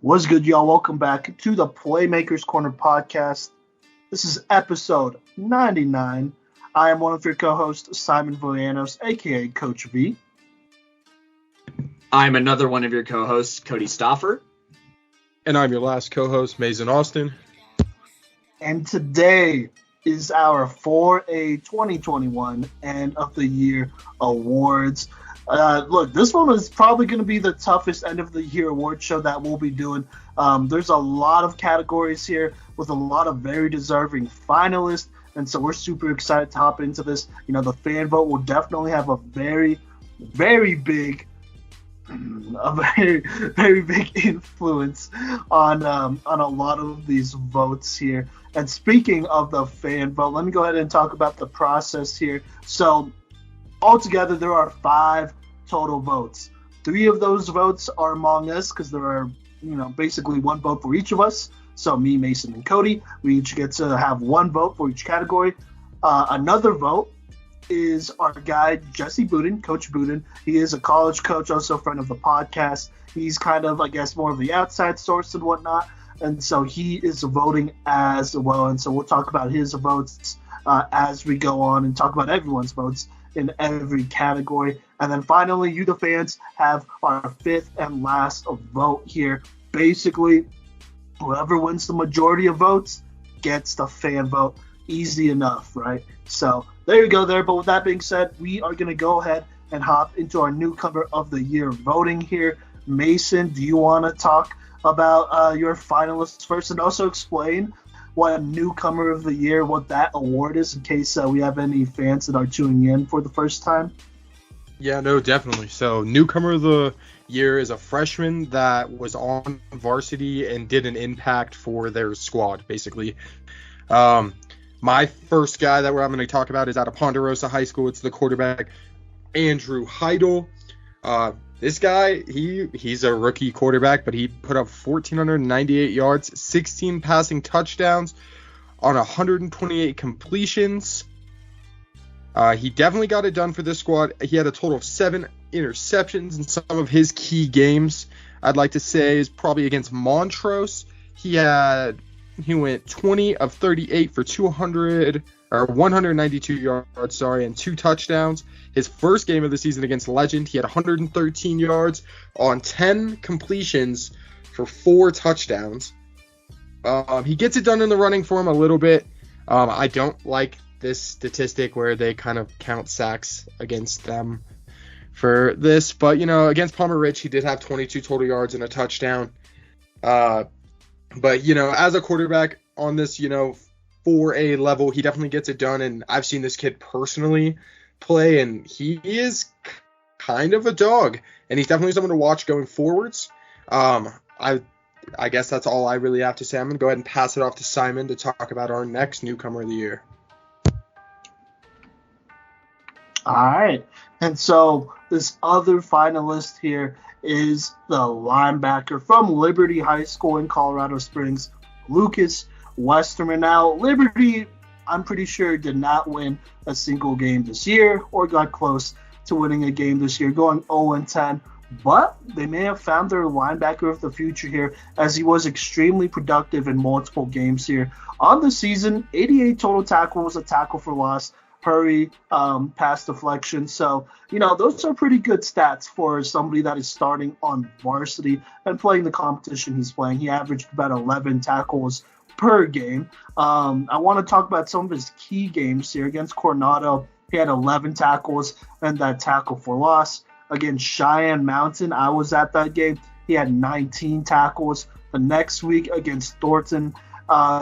What's good, y'all? Welcome back to the Playmakers Corner podcast. This is episode 99. I am one of your co-hosts, Simon Villanos, a.k.a. Coach V. I'm another one of your co-hosts, Kodey Stoffer. And I'm your last co-host, Mazen Austin. And today is our 4A 2021 End of the Year Awards. Look, this one is probably going to be the toughest end of the year award show that we'll be doing. There's a lot of categories here with a lot of very deserving finalists, and so we're super excited to hop into this. You know, the fan vote will definitely have a very, very big influence on a lot of these votes here. And speaking of the fan vote, let me go ahead and talk about the process here. So altogether, there are 5 total votes. 3 of those votes are among us because there are, basically 1 vote for each of us. So me, Mason, and Kodey, we each get to have 1 vote for each category. Another vote is our guy, Jesse Budin, Coach Budin. He is a college coach, also a friend of the podcast. He's kind of, I guess, more of the outside source and whatnot. And so he is voting as well. And so we'll talk about his votes as we go on and talk about everyone's votes in every category. And then finally, you, the fans, have our 5th and last vote here. Basically, whoever wins the majority of votes gets the fan vote. Easy enough, right? So there you go there. But with that being said, we are going to go ahead and hop into our Newcomer of the Year voting here. Mason, do you want to talk about your finalists first and also explain what Newcomer of the Year, what that award is, in case we have any fans that are tuning in for the first time? Yeah, no, definitely. So Newcomer of the Year is a freshman that was on varsity and did an impact for their squad, basically. My first guy that I'm going to talk about is out of Ponderosa High School. It's the quarterback, Andrew Heidel. This guy, he's a rookie quarterback, but he put up 1,498 yards, 16 passing touchdowns on 128 completions. He definitely got it done for this squad. He had a total of 7 interceptions in some of his key games. I'd like to say is probably against Montrose. He went 20 of 38 for 192 yards, and 2 touchdowns. His first game of the season against Legend, he had 113 yards on 10 completions for 4 touchdowns. He gets it done in the running for him a little bit. I don't like this statistic where they kind of count sacks against them for this, but against Palmer Ridge, he did have 22 total yards and a touchdown. But as a quarterback on this, 4A level, he definitely gets it done, and I've seen this kid personally play, and he is kind of a dog, and he's definitely someone to watch going forwards. I guess that's all I really have to say. I'm going to go ahead and pass it off to Simon to talk about our next Newcomer of the Year. All right. And so this other finalist here is the linebacker from Liberty High School in Colorado Springs, Lucas Westerman. Now, Liberty, I'm pretty sure, did not win a single game this year or got close to winning a game this year, going 0-10. But they may have found their linebacker of the future here, as he was extremely productive in multiple games here. On the season, 88 total tackles, a tackle for loss, hurry, pass deflection. So, those are pretty good stats for somebody that is starting on varsity and playing the competition he's playing. He averaged about 11 tackles per game. I want to talk about some of his key games here. Against Coronado, he had 11 tackles and that tackle for loss. Against Cheyenne Mountain, I was at that game. He had 19 tackles. The next week against Thornton,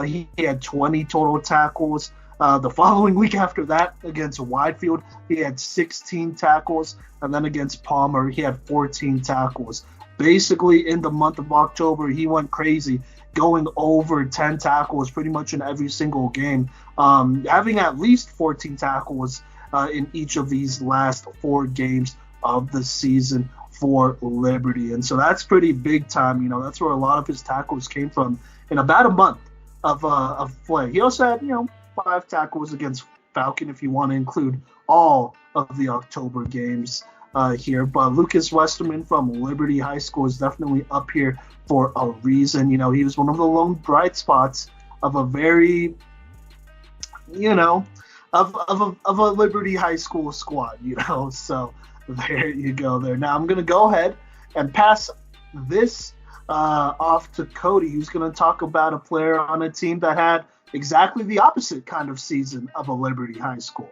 he had 20 total tackles. The following week after that, against Widefield, he had 16 tackles. And then against Palmer, he had 14 tackles. Basically, in the month of October, he went crazy, going over 10 tackles pretty much in every single game, having at least 14 tackles in each of these last 4 games of the season for Liberty. And so that's pretty big time. That's where a lot of his tackles came from in about a month of play. He also had, 5 tackles against Falcon if you want to include all of the October games. here. But Lucas Westerman from Liberty High School is definitely up here for a reason. You know, he was one of the lone bright spots of a very, you know, of a Liberty High School squad, you know. So there you go there. Now I'm going to go ahead and pass this off to Kodey, who's going to talk about a player on a team that had exactly the opposite kind of season of a Liberty High School.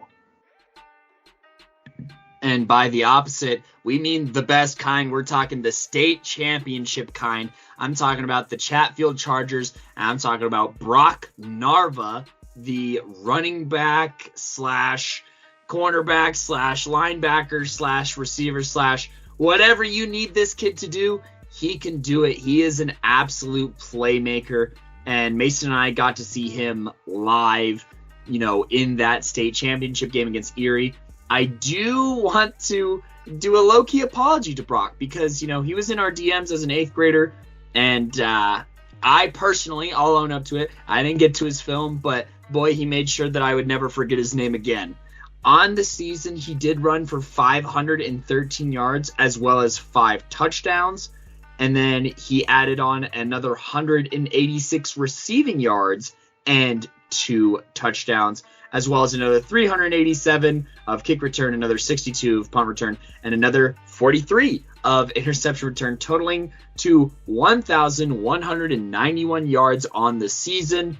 And by the opposite, we mean the best kind. We're talking the state championship kind. I'm talking about the Chatfield Chargers, and I'm talking about Brock Narva, the running back slash cornerback slash linebacker slash receiver slash whatever you need this kid to do, he can do it. He is an absolute playmaker, and Mason and I got to see him live, you know, in that state championship game against Erie. I do want to do a low-key apology to Brock because, you know, he was in our DMs as an 8th grader, and I personally, I'll own up to it, I didn't get to his film, but boy, he made sure that I would never forget his name again. On the season, he did run for 513 yards as well as 5 touchdowns, and then he added on another 186 receiving yards and 2 touchdowns, as well as another 387 of kick return, another 62 of punt return, and another 43 of interception return, totaling to 1,191 yards on the season.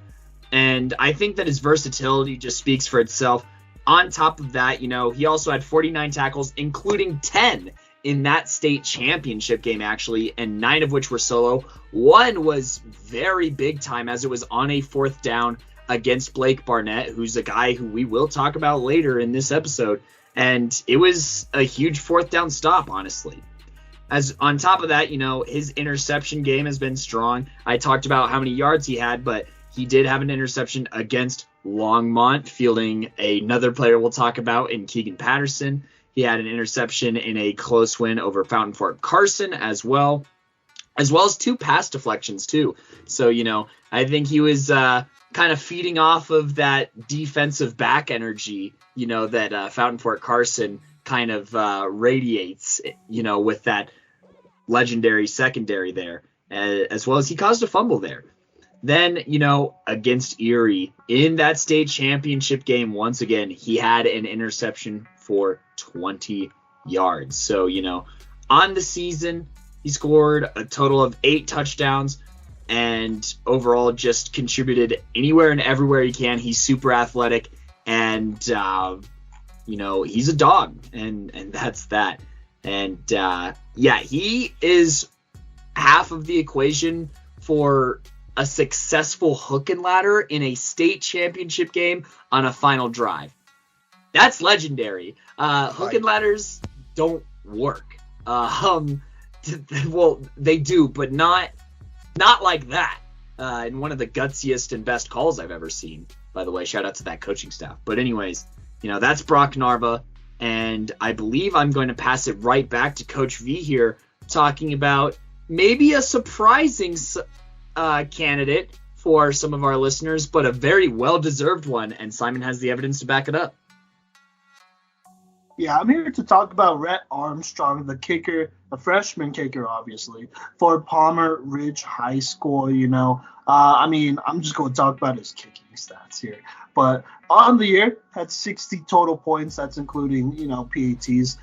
And I think that his versatility just speaks for itself. On top of that, you know, he also had 49 tackles, including 10 in that state championship game, actually, and 9 of which were solo. 1 was very big time, as it was on a 4th down against Blake Barnett, who's a guy who we will talk about later in this episode. And it was a huge 4th down stop, honestly. As on top of that, you know, his interception game has been strong. I talked about how many yards he had, but he did have an interception against Longmont, fielding another player we'll talk about in Keegan Patterson. He had an interception in a close win over Fountain Fort Carson as well as 2 pass deflections too. So, you know, I think he was kind of feeding off of that defensive back energy, you know, that Fountain Fort Carson kind of radiates, you know, with that legendary secondary there, as well as he caused a fumble there. Then, you know, against Erie in that state championship game, once again, he had an interception for 20 yards. So, you know, on the season, he scored a total of 8 touchdowns and overall just contributed anywhere and everywhere he can. He's super athletic and, you know, he's a dog and that's that. And, yeah, he is half of the equation for a successful hook and ladder in a state championship game on a final drive. That's legendary. Hook and ladders don't work. Well, they do, but not like that. And one of the gutsiest and best calls I've ever seen, by the way. Shout out to that coaching staff. But anyways, you know, that's Brock Narva. And I believe I'm going to pass it right back to Coach V here, talking about maybe a surprising candidate for some of our listeners, but a very well-deserved one. And Simon has the evidence to back it up. Yeah, I'm here to talk about Rhett Armstrong, the kicker, the freshman kicker, obviously, for Palmer Ridge High School. You know, I mean, I'm just going to talk about his kicking stats here. But on the year, had 60 total points. That's including, you know, PATs.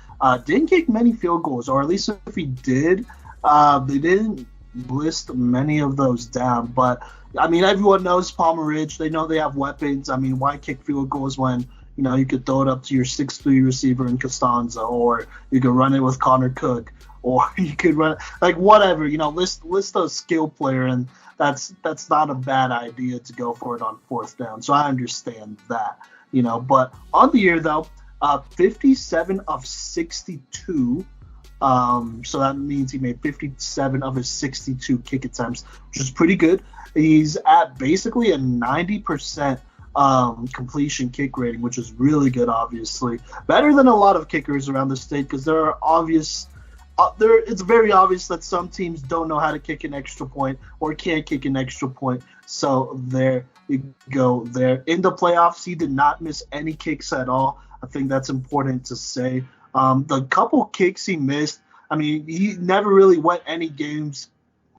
Didn't kick many field goals, or at least if he did, they didn't list many of those down. But, I mean, everyone knows Palmer Ridge. They know they have weapons. I mean, why kick field goals when, you know, you could throw it up to your 6'3" receiver in Costanza, or you could run it with Connor Cook, or you could run like whatever, you know, list a skill player, and that's not a bad idea to go for it on 4th down. So I understand that, you know. But on the year though, 57 of 62. So that means he made 57 of his 62 kick attempts, which is pretty good. He's at basically a 90% completion kick rating, which is really good, obviously. Better than a lot of kickers around the state, because there are obvious it's very obvious that some teams don't know how to kick an extra point or can't kick an extra point. So there you go there. In the playoffs, he did not miss any kicks at all. I think that's important to say. The couple kicks he missed, I mean, he never really went any games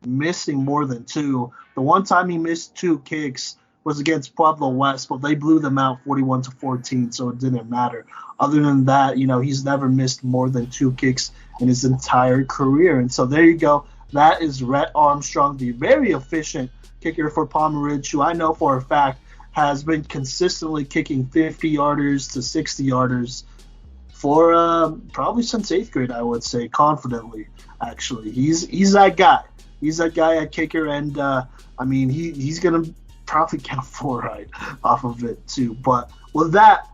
missing more than two. The one time he missed two kicks was against Pueblo West, but they blew them out 41-14, so it didn't matter. Other than that, he's never missed more than two kicks in his entire career. And so there you go. That is Rhett Armstrong, the very efficient kicker for Palmer Ridge, who I know for a fact has been consistently kicking 50-yarders to 60-yarders for probably since 8th grade, I would say, confidently, actually. He's that guy. He's that guy at kicker, and, he's going to probably get a 4 right off of it, too. But with that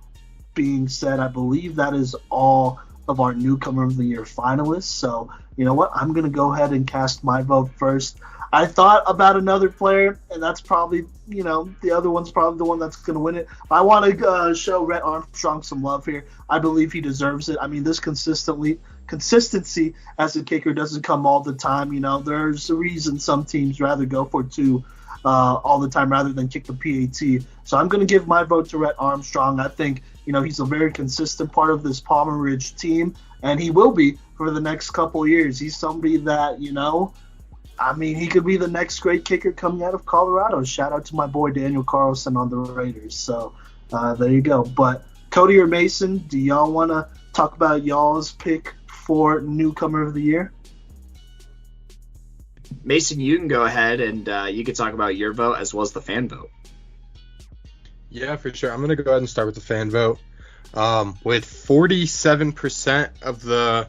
being said, I believe that is all of our Newcomer of the Year finalists. So, you know what? I'm going to go ahead and cast my vote first. I thought about another player, and that's probably, the other one's probably the one that's going to win it. I want to show Rhett Armstrong some love here. I believe he deserves it. I mean, this consistency as a kicker doesn't come all the time. There's a reason some teams rather go for 2 all the time rather than kick the PAT. So I'm going to give my vote to Rhett Armstrong. I think, he's a very consistent part of this Palmer Ridge team, and he will be for the next couple years. He's somebody that, he could be the next great kicker coming out of Colorado. Shout out to my boy Daniel Carlson on the Raiders. So there you go. But Kodey or Mason, do y'all want to talk about y'all's pick for Newcomer of the Year? Mason, you can go ahead and you can talk about your vote as well as the fan vote. Yeah, for sure. I'm going to go ahead and start with the fan vote. With 47% of the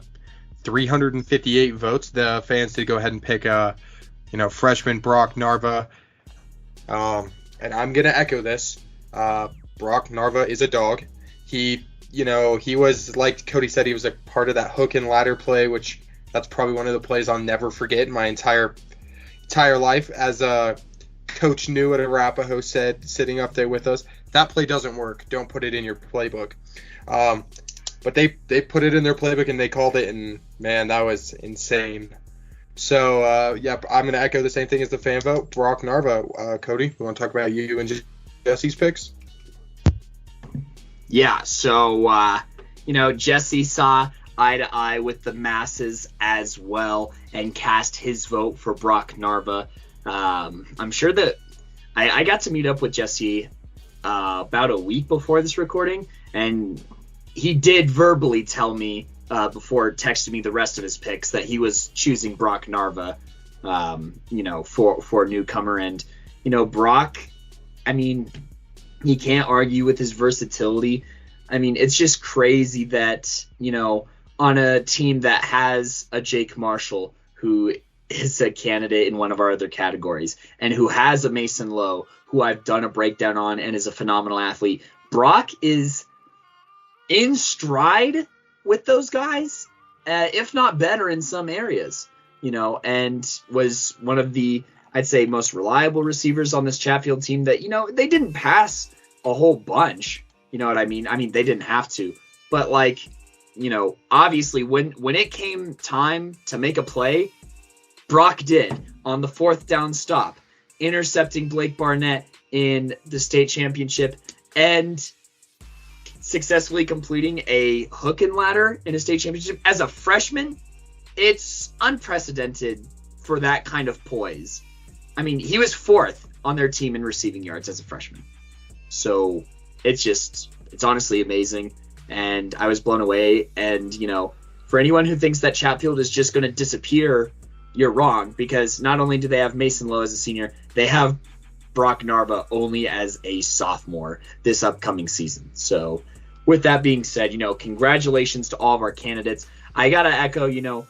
358 votes, the fans did go ahead and pick freshman Brock Narva. And I'm going to echo this. Brock Narva is a dog. He was, like Kodey said, he was a part of that hook and ladder play, which that's probably one of the plays I'll never forget in my entire life. As Coach New at Arapahoe said, sitting up there with us, that play doesn't work. Don't put it in your playbook. But they put it in their playbook and they called it, and man, that was insane. So, I'm going to echo the same thing as the fan vote. Brock Narva. Kodey, you want to talk about you and Jesse's picks? Yeah, so, Jesse saw eye to eye with the masses as well and cast his vote for Brock Narva. I'm sure that I got to meet up with Jesse about a week before this recording, and he did verbally tell me before texting me the rest of his picks that he was choosing Brock Narva, for Newcomer. And, Brock, he can't argue with his versatility. It's just crazy that, on a team that has a Jake Marshall, who is a candidate in one of our other categories, and who has a Mason Lowe, who I've done a breakdown on and is a phenomenal athlete, Brock is in stride with those guys, if not better in some areas, and was one of the, I'd say, most reliable receivers on this Chatfield team that, they didn't pass a whole bunch. You know what I mean? They didn't have to, but obviously when it came time to make a play, Brock did on the 4th down stop, intercepting Blake Barnett in the state championship and successfully completing a hook and ladder in a state championship as a freshman. It's unprecedented for that kind of poise. He was 4th on their team in receiving yards as a freshman. So it's honestly amazing. And I was blown away. And, for anyone who thinks that Chatfield is just going to disappear, you're wrong, because not only do they have Mason Lowe as a senior, they have Brock Narva only as a sophomore this upcoming season. So with that being said, congratulations to all of our candidates. I got to echo,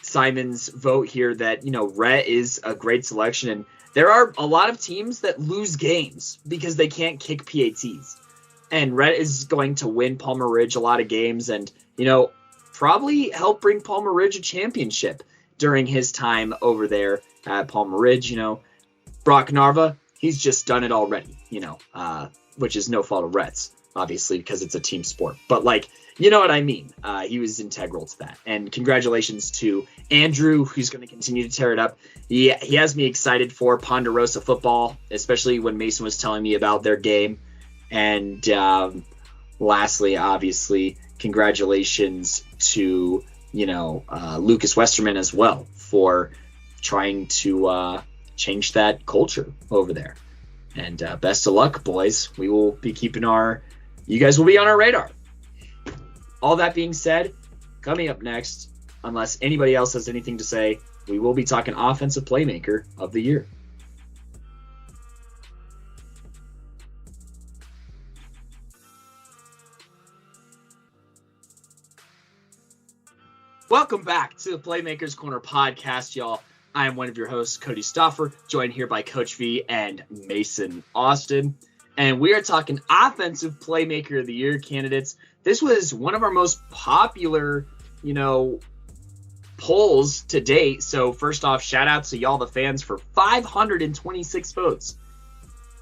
Simon's vote here that, Rhett is a great selection. And there are a lot of teams that lose games because they can't kick PATs. And Rhett is going to win Palmer Ridge a lot of games and, probably help bring Palmer Ridge a championship during his time over there at Palmer Ridge. Brock Narva, he's just done it already, which is no fault of Rhett's, obviously, because it's a team sport. But, you know what I mean? He was integral to that. And congratulations to Andrew, who's going to continue to tear it up. He has me excited for Ponderosa football, especially when Mason was telling me about their game. And lastly, obviously, congratulations to, Lucas Westerman as well for trying to change that culture over there. And best of luck, boys. We will be you guys will be on our radar. All that being said, coming up next, unless anybody else has anything to say, we will be talking Offensive Playmaker of the Year. Welcome back to the Playmakers Corner podcast, y'all. I am one of your hosts, Kodey Stoffer, joined here by Coach V and Mason Austin. And we are talking Offensive Playmaker of the Year candidates. This was one of our most popular, polls to date. So first off, shout out to y'all, the fans, for 526 votes.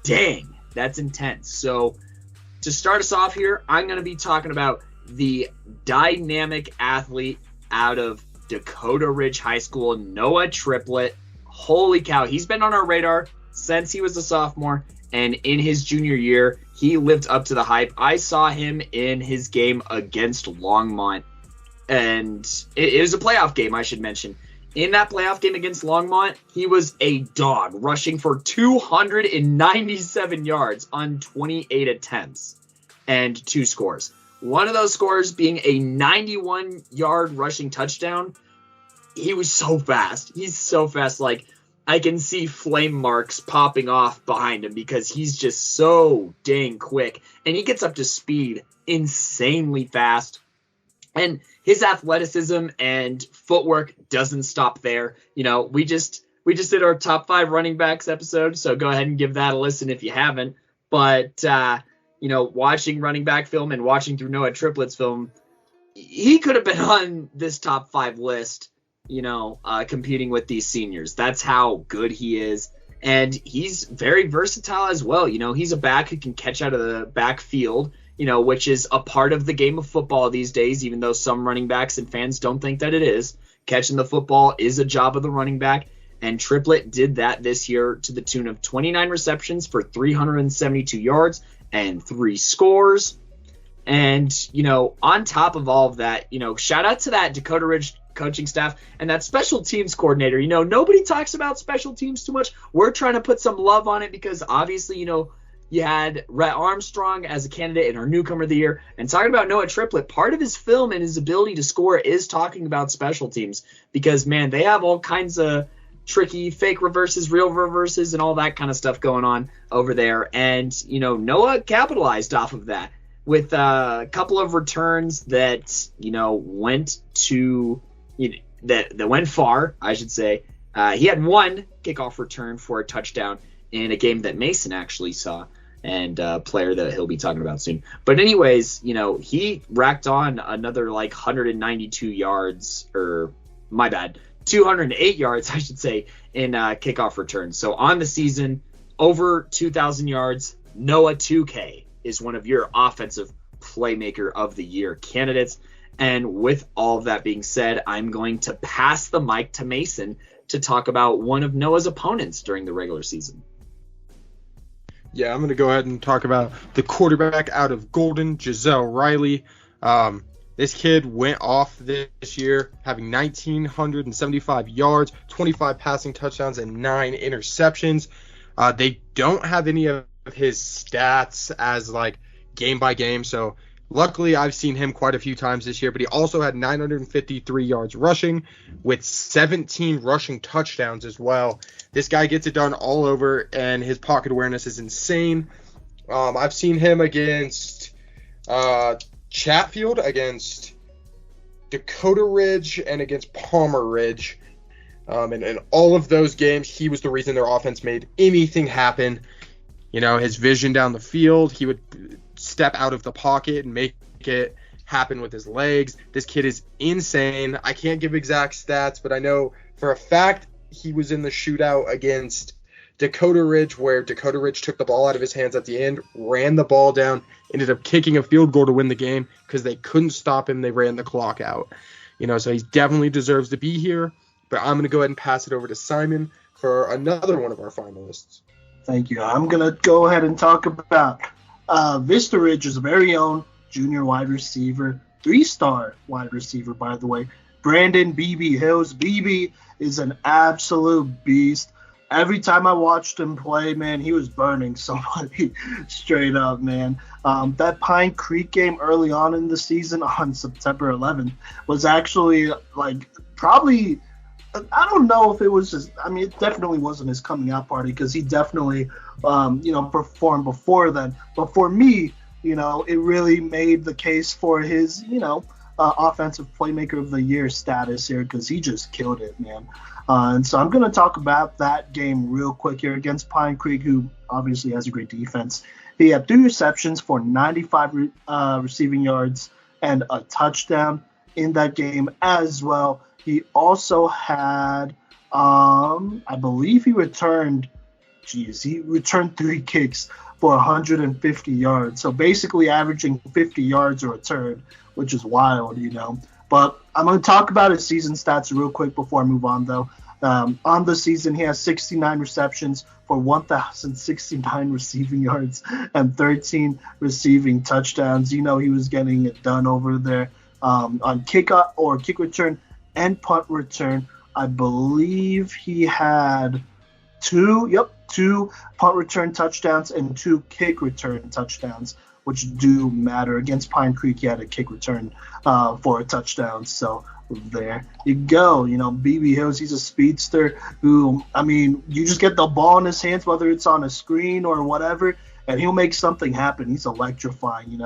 Dang, that's intense. So to start us off here, I'm going to be talking about the dynamic athlete out of Dakota Ridge High School, Noah Triplett. Holy cow, he's been on our radar since he was a sophomore, and in his junior year, he lived up to the hype. I saw him in his game against Longmont, and it was a playoff game, I should mention. In that playoff game against Longmont, he was a dog, rushing for 297 yards on 28 attempts and 2 scores. One of those scores being a 91-yard rushing touchdown. He was so fast. He's so fast. Like, I can see flame marks popping off behind him because he's just so dang quick. And he gets up to speed insanely fast. And his athleticism and footwork doesn't stop there. We just did our top 5 running backs episode, so go ahead and give that a listen if you haven't. But watching running back film and watching through Noah Triplett's film, he could have been on this top 5 list, competing with these seniors. That's how good he is. And he's very versatile as well. He's a back who can catch out of the backfield, which is a part of the game of football these days, even though some running backs and fans don't think that it is. Catching the football is a job of the running back. And Triplett did that this year to the tune of 29 receptions for 372 yards and 3 scores. And, on top of all of that, shout out to that Dakota Ridge coaching staff and that special teams coordinator. Nobody talks about special teams too much. We're trying to put some love on it because obviously, you had Rhett Armstrong as a candidate in our Newcomer of the Year. And talking about Noah Triplett, part of his film and his ability to score is talking about special teams because, man, they have all kinds of tricky fake reverses, real reverses, and all that kind of stuff going on over there. And, Noah capitalized off of that with a couple of returns that, went to that went far, I should say. He had one kickoff return for a touchdown in a game that Mason actually saw, and a player that he'll be talking about soon. But anyways, he racked on another 192 yards, or my bad, 208 yards, I should say, in kickoff returns. So on the season, over 2,000 yards. Noah 2K is one of your Offensive Playmaker of the Year candidates. And with all of that being said, I'm going to pass the mic to Mason to talk about one of Noah's opponents during the regular season. Yeah, I'm going to go ahead and talk about the quarterback out of Golden, Giselle Riley. This kid went off this year, having 1,975 yards, 25 passing touchdowns, and 9 interceptions. They don't have any of his stats as game by game, so luckily I've seen him quite a few times this year, but he also had 953 yards rushing with 17 rushing touchdowns as well. This guy gets it done all over, and his pocket awareness is insane. I've seen him against Chatfield, against Dakota Ridge, and against Palmer Ridge. And in all of those games, he was the reason their offense made anything happen. His vision down the field, he would step out of the pocket and make it happen with his legs. This kid is insane. I can't give exact stats, but I know for a fact he was in the shootout against Dakota Ridge, where Dakota Ridge took the ball out of his hands at the end, ran the ball down, ended up kicking a field goal to win the game because they couldn't stop him. They ran the clock out. So he definitely deserves to be here. But I'm going to go ahead and pass it over to Simon for another one of our finalists. Thank you. I'm going to go ahead and talk about Vista Ridge's very own junior wide receiver, 3-star wide receiver, by the way, Brandon BB Hills. BB is an absolute beast. Every time I watched him play, man, he was burning somebody straight up, man. That Pine Creek game early on in the season on September 11th was actually, like, probably, I don't know if it was just, I mean, it definitely wasn't his coming out party because he definitely, performed before then. But for me, it really made the case for his, offensive playmaker of the year status here because he just killed it, man. And so I'm going to talk about that game real quick here against Pine Creek, who obviously has a great defense. He had 3 receptions for 95 receiving yards and a touchdown in that game as well. He also had, I believe he returned 3 kicks for 150 yards. So basically averaging 50 yards a return, which is wild, But I'm going to talk about his season stats real quick before I move on, though. On the season, he has 69 receptions for 1,069 receiving yards and 13 receiving touchdowns. He was getting it done over there on kick return and punt return. I believe he had 2 punt return touchdowns and 2 kick return touchdowns, which do matter. Against Pine Creek, he had a kick return for a touchdown. So there you go. BB Hills, he's a speedster who, you just get the ball in his hands, whether it's on a screen or whatever, and he'll make something happen. He's electrifying,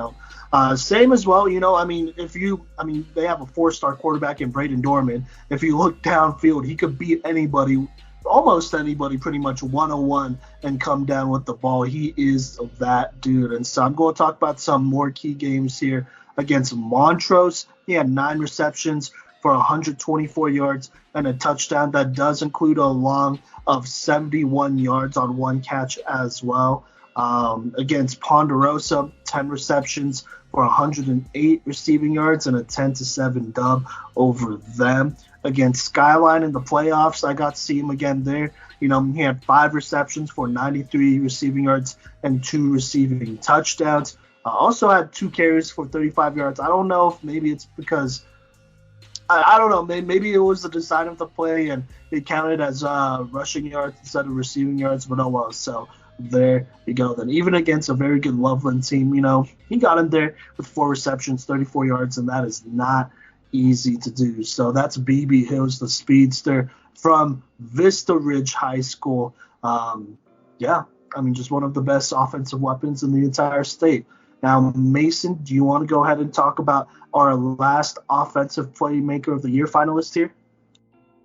Same as well, they have a 4-star quarterback in Braden Dorman. If you look downfield, he could beat anybody, almost anybody, pretty much 101 and come down with the ball. He is that dude. And so I'm going to talk about some more key games here against Montrose. He had 9 receptions for 124 yards and a touchdown. That does include a long of 71 yards on 1 catch as well. Against Ponderosa, 10 receptions for 108 receiving yards and a 10-7 dub over them. Against Skyline in the playoffs, I got to see him again there. He had 5 receptions for 93 receiving yards and 2 receiving touchdowns. Also had 2 carries for 35 yards. I don't know if maybe it's because I don't know. Maybe it was the design of the play and it counted as rushing yards instead of receiving yards. But oh well. So there you go. Then even against a very good Loveland team, he got in there with 4 receptions, 34 yards, and that is not easy to do. So that's BB Hills, the speedster from Vista Ridge High School. Just one of the best offensive weapons in the entire state. Now, Mason, do you want to go ahead and talk about our last offensive playmaker of the year finalist here?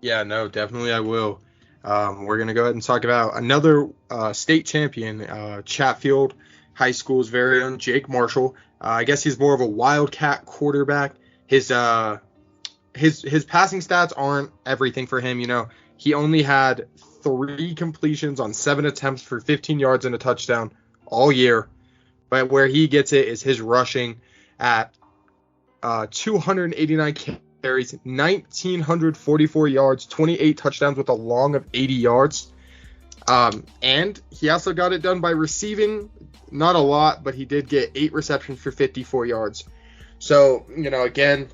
Yeah, no, definitely I will. We're going to go ahead and talk about another state champion, Chatfield High School's very own Jake Marshall. I guess he's more of a wildcat quarterback. His passing stats aren't everything for him. He only had 3 completions on 7 attempts for 15 yards and a touchdown all year. But where he gets it is his rushing at 289 carries, 1,944 yards, 28 touchdowns with a long of 80 yards. And he also got it done by receiving, not a lot, but he did get 8 receptions for 54 yards. So, again,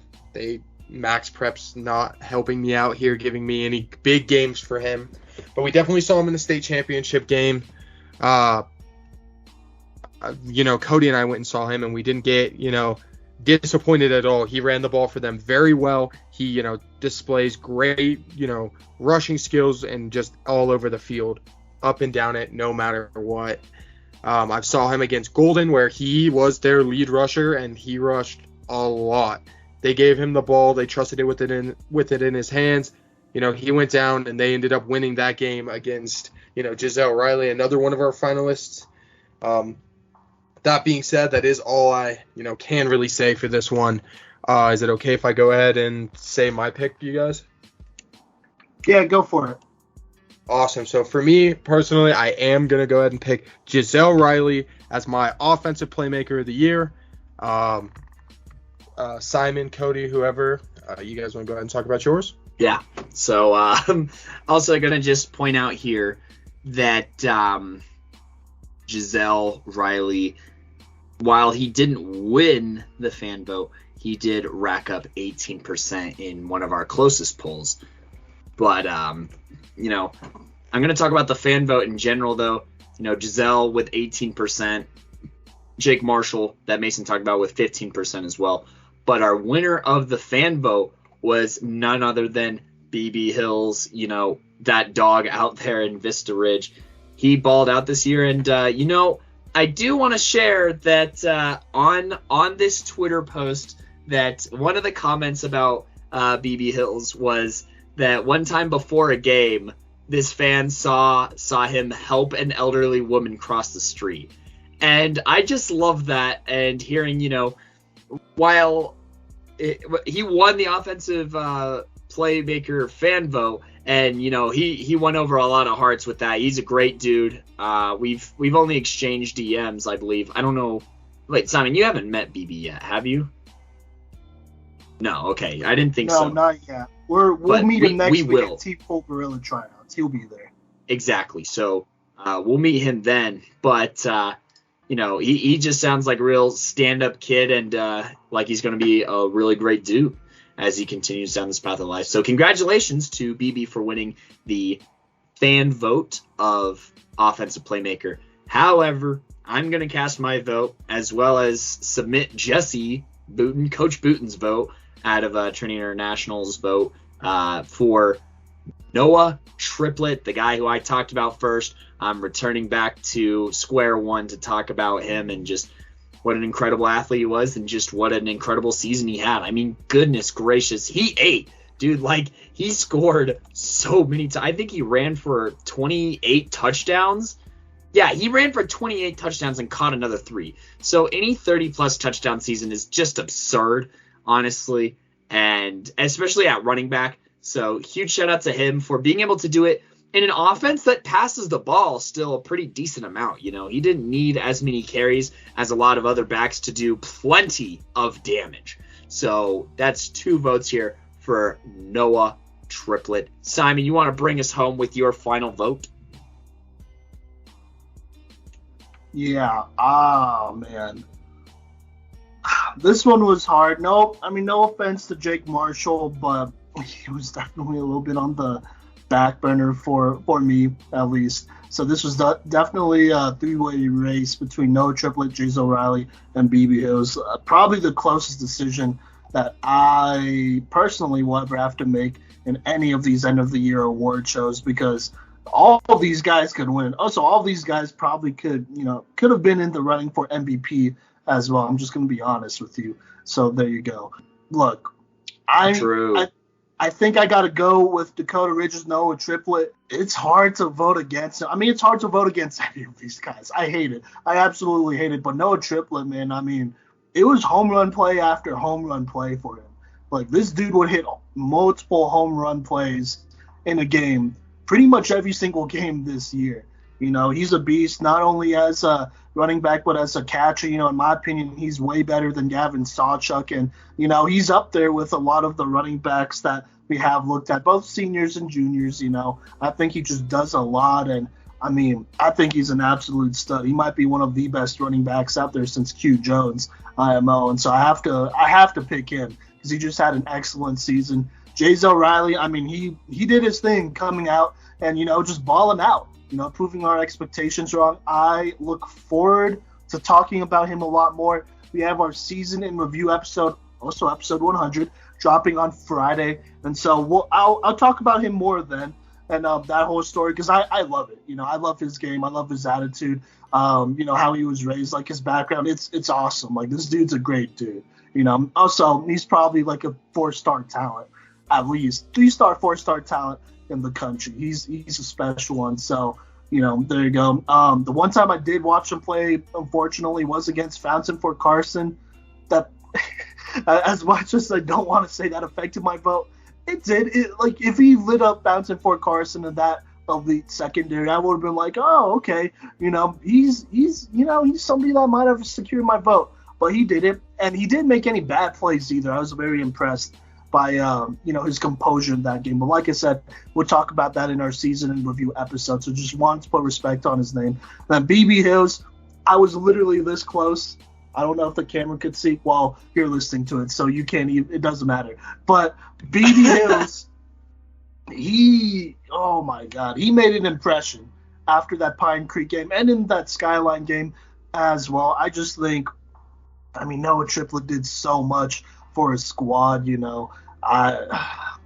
Max Prep's not helping me out here, giving me any big games for him. But we definitely saw him in the state championship game. Kodey and I went and saw him, and we didn't get, disappointed at all. He ran the ball for them very well. He, displays great, rushing skills and just all over the field, up and down it, no matter what. I saw him against Golden, where he was their lead rusher, and he rushed a lot. They gave him the ball. They trusted it with it in his hands. He went down, and they ended up winning that game against, Giselle Riley, another one of our finalists. That being said, that is all I, can really say for this one. Is it okay if I go ahead and say my pick to you guys? Yeah, go for it. Awesome. So for me, personally, I am going to go ahead and pick Giselle Riley as my offensive playmaker of the year. Simon, Kodey, whoever, you guys want to go ahead and talk about yours? Yeah. So I'm also going to just point out here that Giselle Riley, while he didn't win the fan vote, he did rack up 18% in one of our closest polls. But, you know, I'm going to talk about the fan vote in general, though. You know, Giselle with 18%, Jake Marshall, that Mason talked about, with 15% as well. But our winner of the fan vote was none other than BB Hills, you know, that dog out there in Vista Ridge. He balled out this year, and, you know, I do want to share that on this Twitter post that one of the comments about BB Hills was that one time before a game, this fan saw him help an elderly woman cross the street. And I just love that, and hearing, you know, while he won the offensive Playmaker fan vote, and, you know, he won over a lot of hearts with that. He's a great dude. We've only exchanged DMs, I believe. I don't know. Wait, Simon, you haven't met BB yet, have you? No, okay. I didn't think so. No, not yet. We'll meet him next week at T-Pole Gorilla Tryouts. He'll be there. Exactly. So we'll meet him then. But, you know, he just sounds like a real stand-up kid, and like he's going to be a really great dude as he continues down this path of life. So congratulations to BB for winning the fan vote of Offensive Playmaker. However, I'm going to cast my vote, as well as submit Jesse Booten, Coach Booten's vote, out of Trinity International's vote for Noah Triplett, the guy who I talked about first. I'm returning back to square one to talk about him and just what an incredible athlete he was, and just what an incredible season he had. I mean, goodness gracious, he ate. Dude, like, he scored so many times. I think he ran for 28 touchdowns. Yeah, he ran for 28 touchdowns and caught another 3. So any 30-plus touchdown season is just absurd, honestly, and especially at running back. So huge shout-out to him for being able to do it in an offense that passes the ball still a pretty decent amount. You know, he didn't need as many carries as a lot of other backs to do plenty of damage. So that's 2 votes here for Noah Triplett. Simon, you want to bring us home with your final vote? Yeah. Oh, man. This one was hard. No offense to Jake Marshall, but he was definitely a little bit on the back burner for me, at least. So this was definitely a 3-way race between Noah Triplett, Jays O'Reilly, and BB. It was probably the closest decision that I personally will ever have to make in any of these end-of-the-year award shows, because all of these guys could win. Also, all of these guys probably could have been in the running for MVP as well. I'm just going to be honest with you. So there you go. Look, I think I got to go with Dakota Ridge's Noah Triplett. It's hard to vote against him. I mean, it's hard to vote against any of these guys. I hate it. I absolutely hate it. But Noah Triplett, man, I mean, it was home run play after home run play for him. Like, this dude would hit multiple home run plays in a game, pretty much every single game this year. You know, he's a beast, not only as a running back, but as a catcher. You know, in my opinion, he's way better than Gavin Sawchuk. And, you know, he's up there with a lot of the running backs that we have looked at, both seniors and juniors. You know, I think he just does a lot. And, I mean, I think he's an absolute stud. He might be one of the best running backs out there since Q Jones, IMO. And so I have to pick him because he just had an excellent season. Jays O'Reilly, I mean, he did his thing coming out and, you know, just balling out, you know, proving our expectations wrong. I look forward to talking about him a lot more. We have our season in review episode, also episode 100, dropping on Friday. And so I'll talk about him more then. And that whole story, because I love it. You know, I love his game. I love his attitude. You know, how he was raised, like his background. It's awesome. Like, this dude's a great dude. You know, also, he's probably like a 4-star talent, at least 3-star, 4-star talent in the country. He's a special one. So, you know, there you go. The one time I did watch him play, unfortunately, was against Fountain Fort Carson. That, as much as I don't want to say that affected my vote, it did. Like, if he lit up Fountain Fort Carson in that elite secondary, I would have been like, oh, okay, you know, he's somebody that might have secured my vote. But he did it, and he didn't make any bad plays either. I was very impressed by you know, his composure in that game. But like I said, we'll talk about that in our season in review episode. So just wanted to put respect on his name. Then BB Hills, I was literally this close I don't know if the camera could see. Well, you're listening to it, so you can't even. It doesn't matter. But BB Hills, oh my God, he made an impression after that Pine Creek game and in that Skyline game as well. I just think, Noah Triplett did so much for his squad,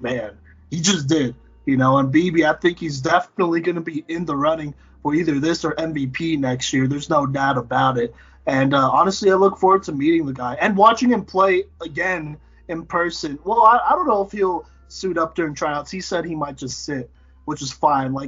man, he just did, and BB, I think he's definitely going to be in the running for either this or MVP next year. There's no doubt about it. And honestly, I look forward to meeting the guy and watching him play again in person. Well, I don't know if he'll suit up during tryouts. He said he might just sit, which is fine. I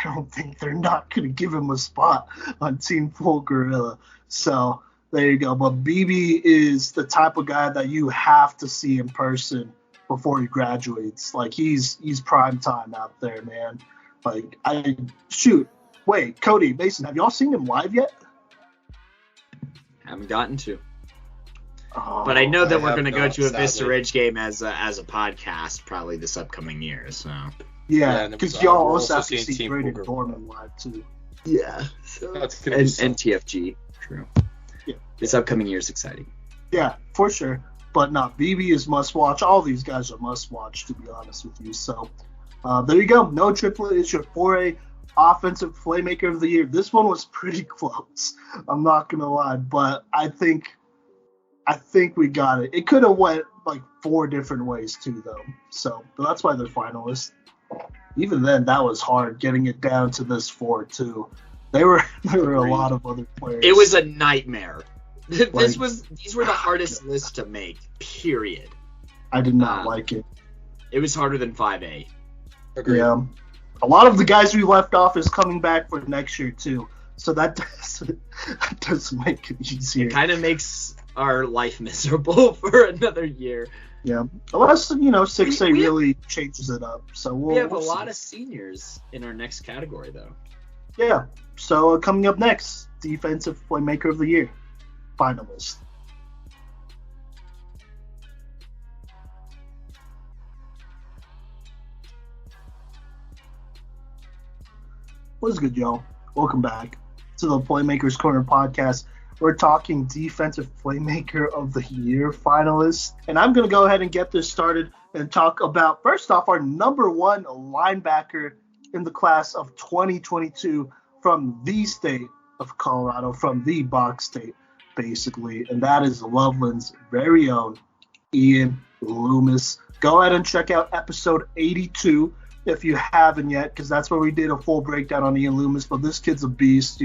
don't think they're not going to give him a spot on Team Full Gorilla. So there you go. But BB is the type of guy that you have to see in person before he graduates. He's prime time out there, man. Wait, Kodey, Mason, have y'all seen him live yet? Haven't gotten to. But I know that we're going to go to a Vista Ridge game as a podcast probably this upcoming year. So yeah, because y'all also have to see Brandon Dorman live too. Yeah, so and TFG, true. Yeah, this upcoming year is exciting. Yeah, for sure. But no, BB is must watch. All these guys are must watch, to be honest with you. So there you go. Noah Triplett is your 4A Offensive Playmaker of the Year. This one was pretty close. I'm not gonna lie, but I think we got it. It could have went 4 different ways too, though. So but that's why they're finalists. Even then, that was hard getting it down to this 4 too. There were a lot of other players. It was a nightmare. These were the hardest lists to make. Period. I did not like it. It was harder than 5A. Agreed. Yeah. A lot of the guys we left off is coming back for next year too, so that does make it easier. It kind of makes our life miserable for another year. Yeah, unless 6A really changes it up. So we have a lot of seniors in our next category, though. Yeah. So coming up next, Defensive Playmaker of the Year, finalist. What's good, y'all? Welcome back to the Playmakers Corner podcast. We're talking Defensive Playmaker of the Year finalists. And I'm going to go ahead and get this started and talk about, first off, our number 1 linebacker in the class of 2022 from the state of Colorado, from the Box State, basically. And that is Loveland's very own Ian Loomis. Go ahead and check out episode 82 if you haven't yet, because that's where we did a full breakdown on Ian Loomis. But this kid's a beast,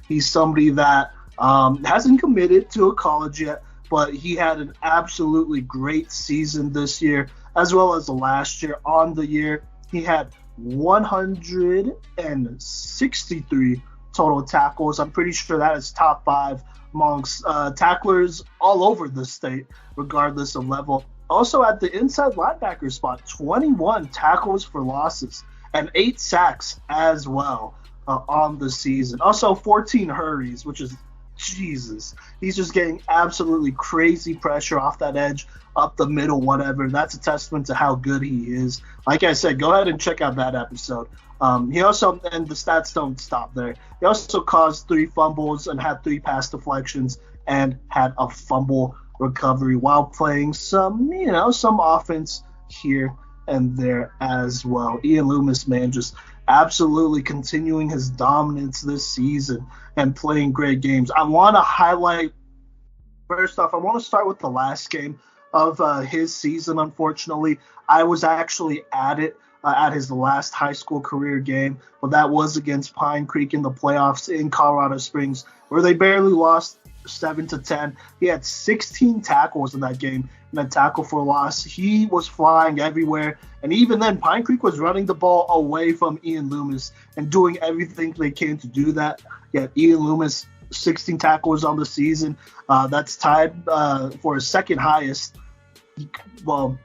He's somebody that hasn't committed to a college yet, but he had an absolutely great season this year, as well as the last year. On the year, he had 163 total tackles. I'm pretty sure that is top 5 amongst tacklers all over the state, regardless of level. Also at the inside linebacker spot, 21 tackles for losses and 8 sacks as well on the season. Also 14 hurries, which is Jesus. He's just getting absolutely crazy pressure off that edge, up the middle, whatever. That's a testament to how good he is. Like I said, go ahead and check out that episode. He also, and the stats don't stop there, he also caused 3 fumbles and had 3 pass deflections and had a fumble recovery while playing some offense here and there as well. Ian Loomis, man, just absolutely continuing his dominance this season and playing great games. I want to highlight, first off, I want to start with the last game of his season. Unfortunately, I was actually at it at his last high school career game, but that was against Pine Creek in the playoffs in Colorado Springs, where they barely lost 7-10. He had 16 tackles in that game and a tackle for loss. He was flying everywhere, and even then Pine Creek was running the ball away from Ian Loomis and doing everything they can to do that. Yet Ian Loomis, 16 tackles on the season. That's tied for his second highest. But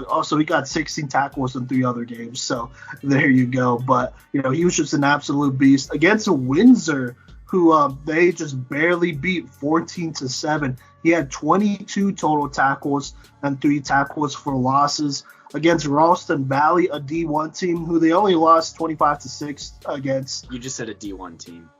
also he got 16 tackles in 3 other games, so there you go. But he was just an absolute beast against Windsor, who they just barely beat 14-7. He had 22 total tackles and 3 tackles for losses against Ralston Valley, a D1 team who they only lost 25-6 against. You just said a D1 team.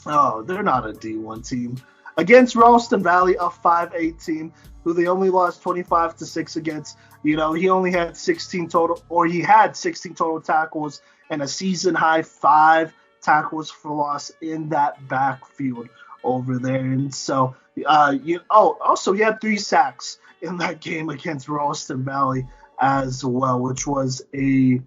Oh, they're not a D1 team. against Ralston Valley, a 5A team who they only lost 25-6 against. He only had 16 total, or he had 16 total tackles and a season high 5 tackles for loss in that backfield over there. And so, also he had 3 sacks in that game against Ralston Valley as well, which was I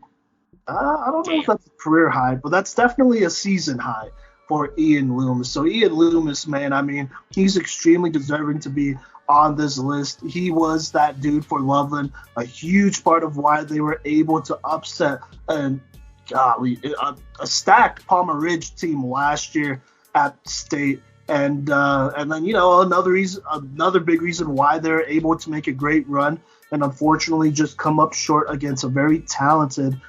don't know if that's a career high, but that's definitely a season high for Ian Loomis. So Ian Loomis, man, I mean, he's extremely deserving to be on this list. He was that dude for Loveland, a huge part of why they were able to upset a stacked Palmer Ridge team last year at state. And then, another big reason why they're able to make a great run and unfortunately just come up short against a very talented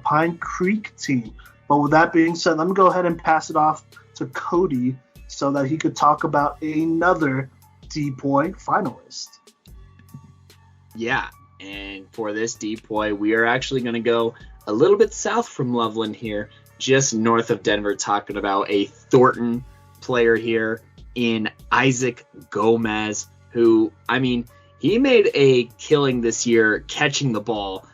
Pine Creek team. But with that being said, let me go ahead and pass it off to Kodey so that he could talk about another DPOY finalist. Yeah, and for this DPOY, we are actually going to go a little bit south from Loveland here, just north of Denver, talking about a Thornton player here in Isaac Gomez, who, I mean, he made a killing this year catching the ball.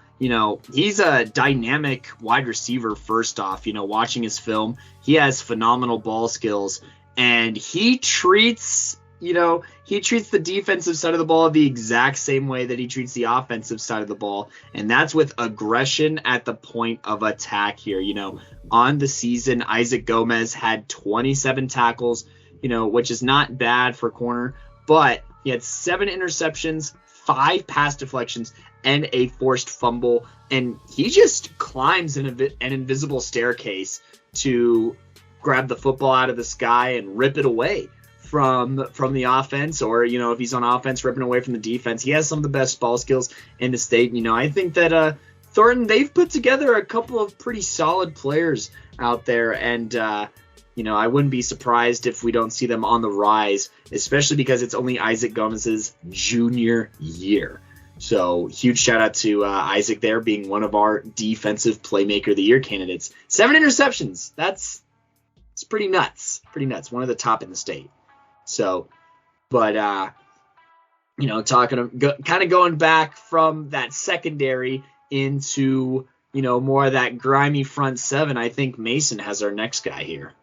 He's a dynamic wide receiver first off. Watching his film, he has phenomenal ball skills, and he treats the defensive side of the ball the exact same way that he treats the offensive side of the ball, and that's with aggression at the point of attack here. On the season, Isaac Gomez had 27 tackles, which is not bad for corner, but he had 7 interceptions, 5 pass deflections, and a forced fumble, and he just climbs an invisible staircase to grab the football out of the sky and rip it away from the offense, or if he's on offense, ripping away from the defense. He has some of the best ball skills in the state. I think that Thornton, they've put together a couple of pretty solid players out there, and I wouldn't be surprised if we don't see them on the rise, especially because it's only Isaac Gomez's junior year. So huge shout out to Isaac there, being one of our defensive Playmaker of the Year candidates. 7 interceptions. It's pretty nuts. One of the top in the state. So, but going back from that secondary into more of that grimy front 7, I think Mason has our next guy here.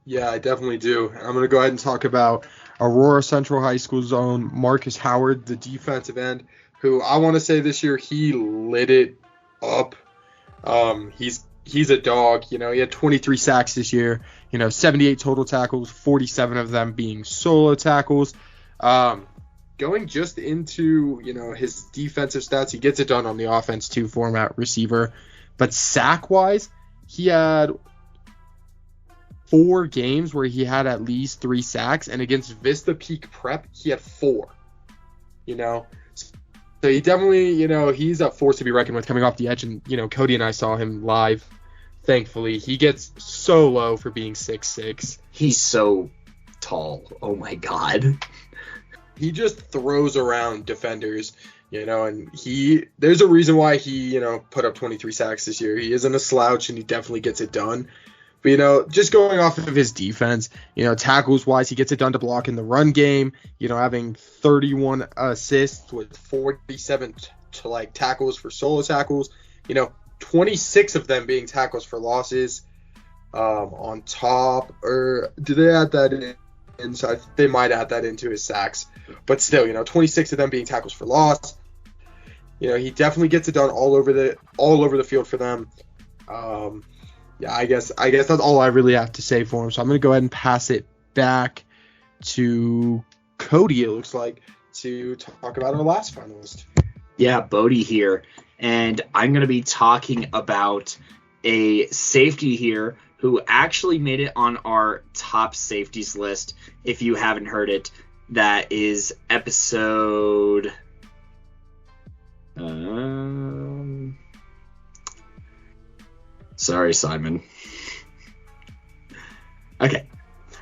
Yeah, I definitely do. I'm going to go ahead and talk about Aurora Central High School's own Marcus Howard, the defensive end, who I want to say this year he lit it up. He's a dog. He had 23 sacks this year, 78 total tackles, 47 of them being solo tackles. Going just into, his defensive stats, he gets it done on the offense too, format receiver. But sack-wise, he had 4 games where he had at least 3 sacks, and against Vista Peak Prep, he had 4. So he definitely, he's a force to be reckoned with coming off the edge, and, Kodey and I saw him live. Thankfully, he gets so low for being 6'6". He's so tall. Oh my God. He just throws around defenders, and there's a reason why he, put up 23 sacks this year. He isn't a slouch, and he definitely gets it done. But, just going off of his defense, tackles-wise, he gets it done to block in the run game, having 31 assists with 47 tackles for solo tackles, 26 of them being tackles for losses. On top, or do they add that in? So they might add that into his sacks. But still, 26 of them being tackles for loss. He definitely gets it done all over the field for them. Yeah, I guess that's all I really have to say for him. So I'm going to go ahead and pass it back to Kodey, it looks like, to talk about our last finalist. Yeah, Bodie here. And I'm going to be talking about a safety here who actually made it on our top safeties list. If you haven't heard it, that is episode... Sorry, Simon. Okay.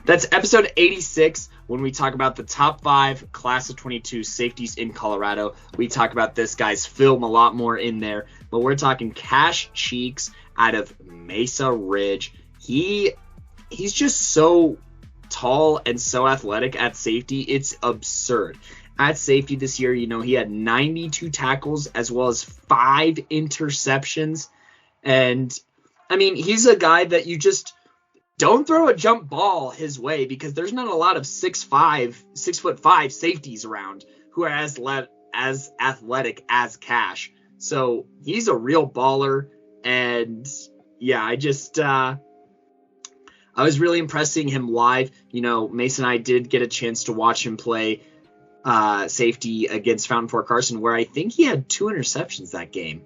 That's episode 86 when we talk about the top 5 class of 22 safeties in Colorado. We talk about this guy's film a lot more in there, but we're talking Cash Cheeks out of Mesa Ridge. He's just so tall and so athletic at safety, it's absurd. At safety this year, he had 92 tackles as well as 5 interceptions. And, he's a guy that you just don't throw a jump ball his way because there's not a lot of 6'5" safeties around who are as athletic as Cash. So he's a real baller. And, yeah, I was really impressed seeing him live. Mason and I did get a chance to watch him play safety against Fountain Fort Carson, where I think he had 2 interceptions that game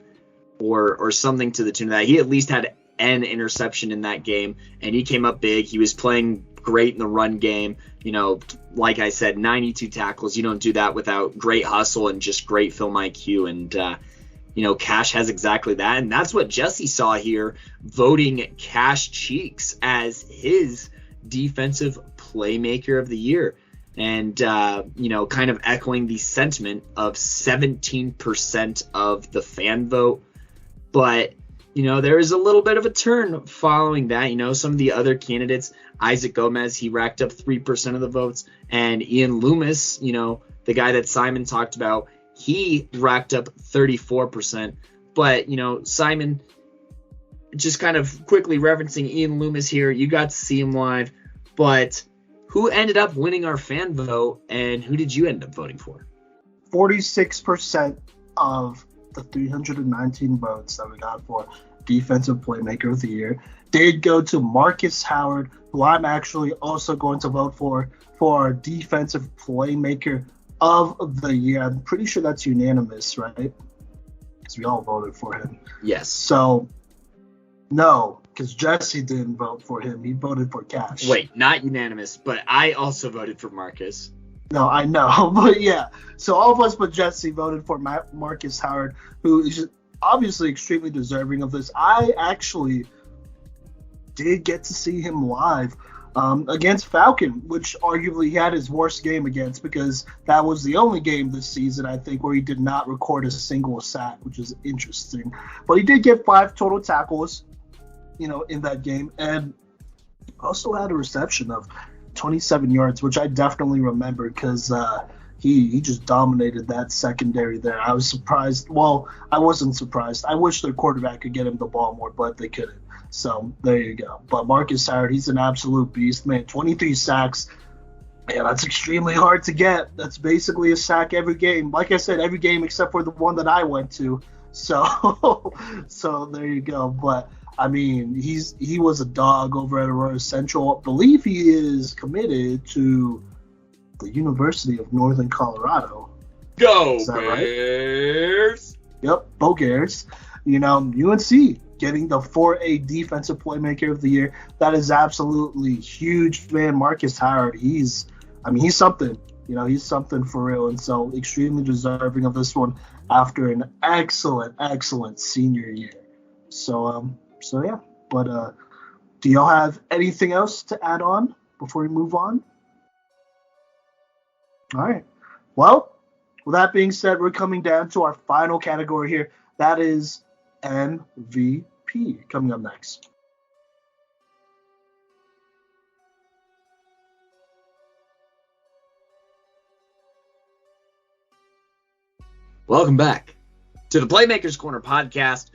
or something to the tune of that. He at least had an interception in that game, and he came up big. He was playing great in the run game. Like I said, 92 tackles. You don't do that without great hustle and just great film IQ. And, Cash has exactly that. And that's what Jesse saw here, voting Cash Cheeks as his defensive playmaker of the year. And, kind of echoing the sentiment of 17% of the fan vote. But, there is a little bit of a turn following that. Some of the other candidates, Isaac Gomez, he racked up 3% of the votes. And Ian Loomis, the guy that Simon talked about, he racked up 34%. But, Simon, just kind of quickly referencing Ian Loomis here, you got to see him live. But who ended up winning our fan vote, and who did you end up voting for? 46% of the 319 votes that we got for Defensive Playmaker of the Year did go to Marcus Howard, who I'm actually also going to vote for our Defensive Playmaker of the Year. I'm pretty sure that's unanimous, right? Because we all voted for him. Yes. So, no, because Jesse didn't vote for him. He voted for Cash. Wait, not unanimous, but I also voted for Marcus. No, I know, but yeah. So all of us but Jesse voted for Marcus Howard, who is obviously extremely deserving of this. I actually did get to see him live against Falcon, which arguably he had his worst game against, because that was the only game this season, I think, where he did not record a single sack, which is interesting. But he did get 5 total tackles, in that game, and also had a reception of 27 yards, which I definitely remember because he just dominated that secondary there. I was surprised. Well, I wasn't surprised. I wish their quarterback could get him the ball more, but they couldn't. So there you go. But Marcus Howard, he's an absolute beast, man. 23 sacks. Yeah, that's extremely hard to get. That's basically a sack every game. Like I said, every game except for the one that I went to. So there you go. But he was a dog over at Aurora Central. I believe he is committed to the University of Northern Colorado. Go Is that Bears! Right? Yep, Bears. UNC getting the 4A Defensive Playmaker of the Year. That is absolutely huge, man. Marcus Howard, he's something. He's something for real, and so extremely deserving of this one after an excellent senior year. So yeah, but do y'all have anything else to add on before we move on? All right. Well, with that being said, we're coming down to our final category here. That is MVP coming up next. Welcome back to the Playmakers Corner podcast.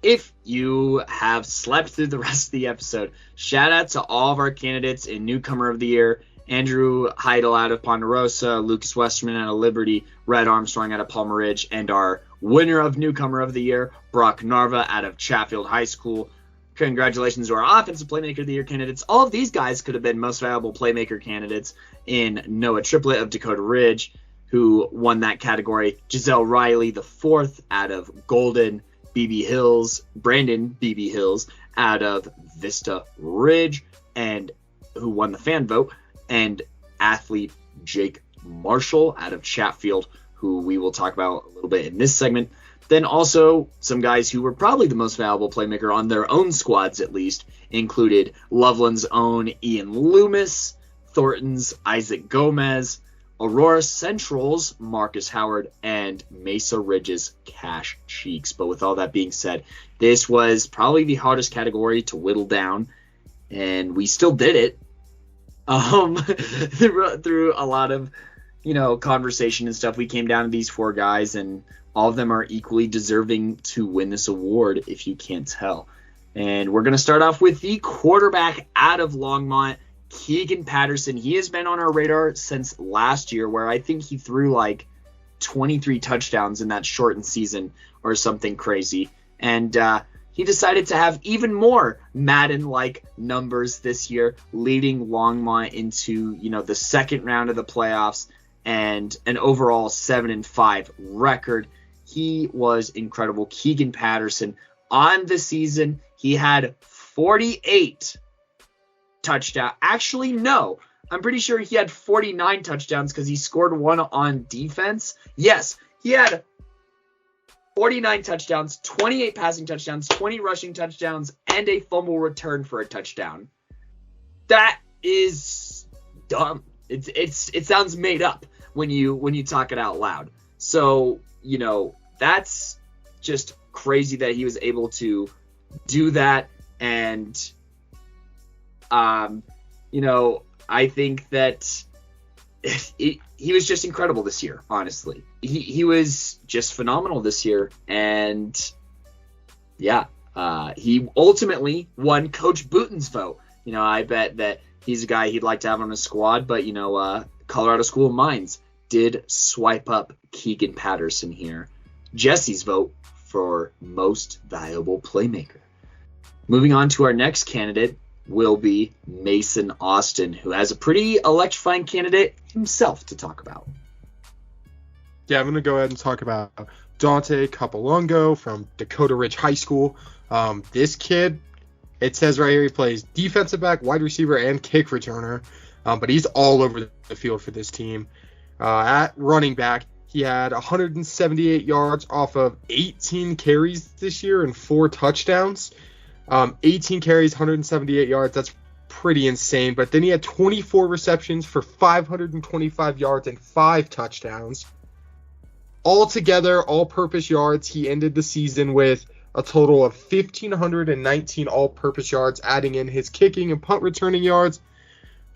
If you have slept through the rest of the episode, shout out to all of our candidates in Newcomer of the Year. Andrew Heidel out of Ponderosa, Lucas Westerman out of Liberty, Red Armstrong out of Palmer Ridge, and our winner of Newcomer of the Year, Brock Narva out of Chatfield High School. Congratulations to our Offensive Playmaker of the Year candidates. All of these guys could have been most valuable playmaker candidates in Noah Triplett of Dakota Ridge, who won that category. Giselle Riley, the 4th out of Golden, Brandon BB Hills out of Vista Ridge, and who won the fan vote, and athlete Jake Marshall out of Chatfield, who we will talk about a little bit in this segment. Then also some guys who were probably the most valuable playmaker on their own squads, at least, included Loveland's own Ian Loomis, Thornton's Isaac Gomez, Aurora Central's Marcus Howard, and Mesa Ridge's Cash Cheeks. But with all that being said, this was probably the hardest category to whittle down, and we still did it. Through a lot of, conversation and stuff, we came down to these 4 guys, and all of them are equally deserving to win this award, if you can't tell. And we're going to start off with the quarterback out of Longmont, Keegan Patterson. He has been on our radar since last year, where I think he threw like 23 touchdowns in that shortened season or something crazy. And he decided to have even more Madden-like numbers this year, leading Longmont into, the second round of the playoffs and an overall 7-5 record. He was incredible. Keegan Patterson, on the season, he had 48 touchdowns. Actually, no. I'm pretty sure he had 49 touchdowns because he scored one on defense. Yes, he had 49 touchdowns, 28 passing touchdowns, 20 rushing touchdowns, and a fumble return for a touchdown. That is dumb. It sounds made up when you talk it out loud. So, that's just crazy that he was able to do that. And, I think that he was just incredible this year, honestly. He was just phenomenal this year. And, he ultimately won Coach Booten's vote. I bet that he's a guy he'd like to have on his squad. But, Colorado School of Mines did swipe up Keegan Patterson here. Jesse's vote for most valuable playmaker. Moving on to our next candidate will be Mason Austin, who has a pretty electrifying candidate himself to talk about. Yeah, I'm going to go ahead and talk about Dante Capolongo from Dakota Ridge High School. This kid, it says right here, he plays defensive back, wide receiver, and kick returner. But he's all over the field for this team. At running back, he had 178 yards off of 18 carries this year and 4 touchdowns. 18 carries, 178 yards. That's pretty insane. But then he had 24 receptions for 525 yards and 5 touchdowns. Altogether, all-purpose yards, he ended the season with a total of 1,519 all-purpose yards, adding in his kicking and punt returning yards,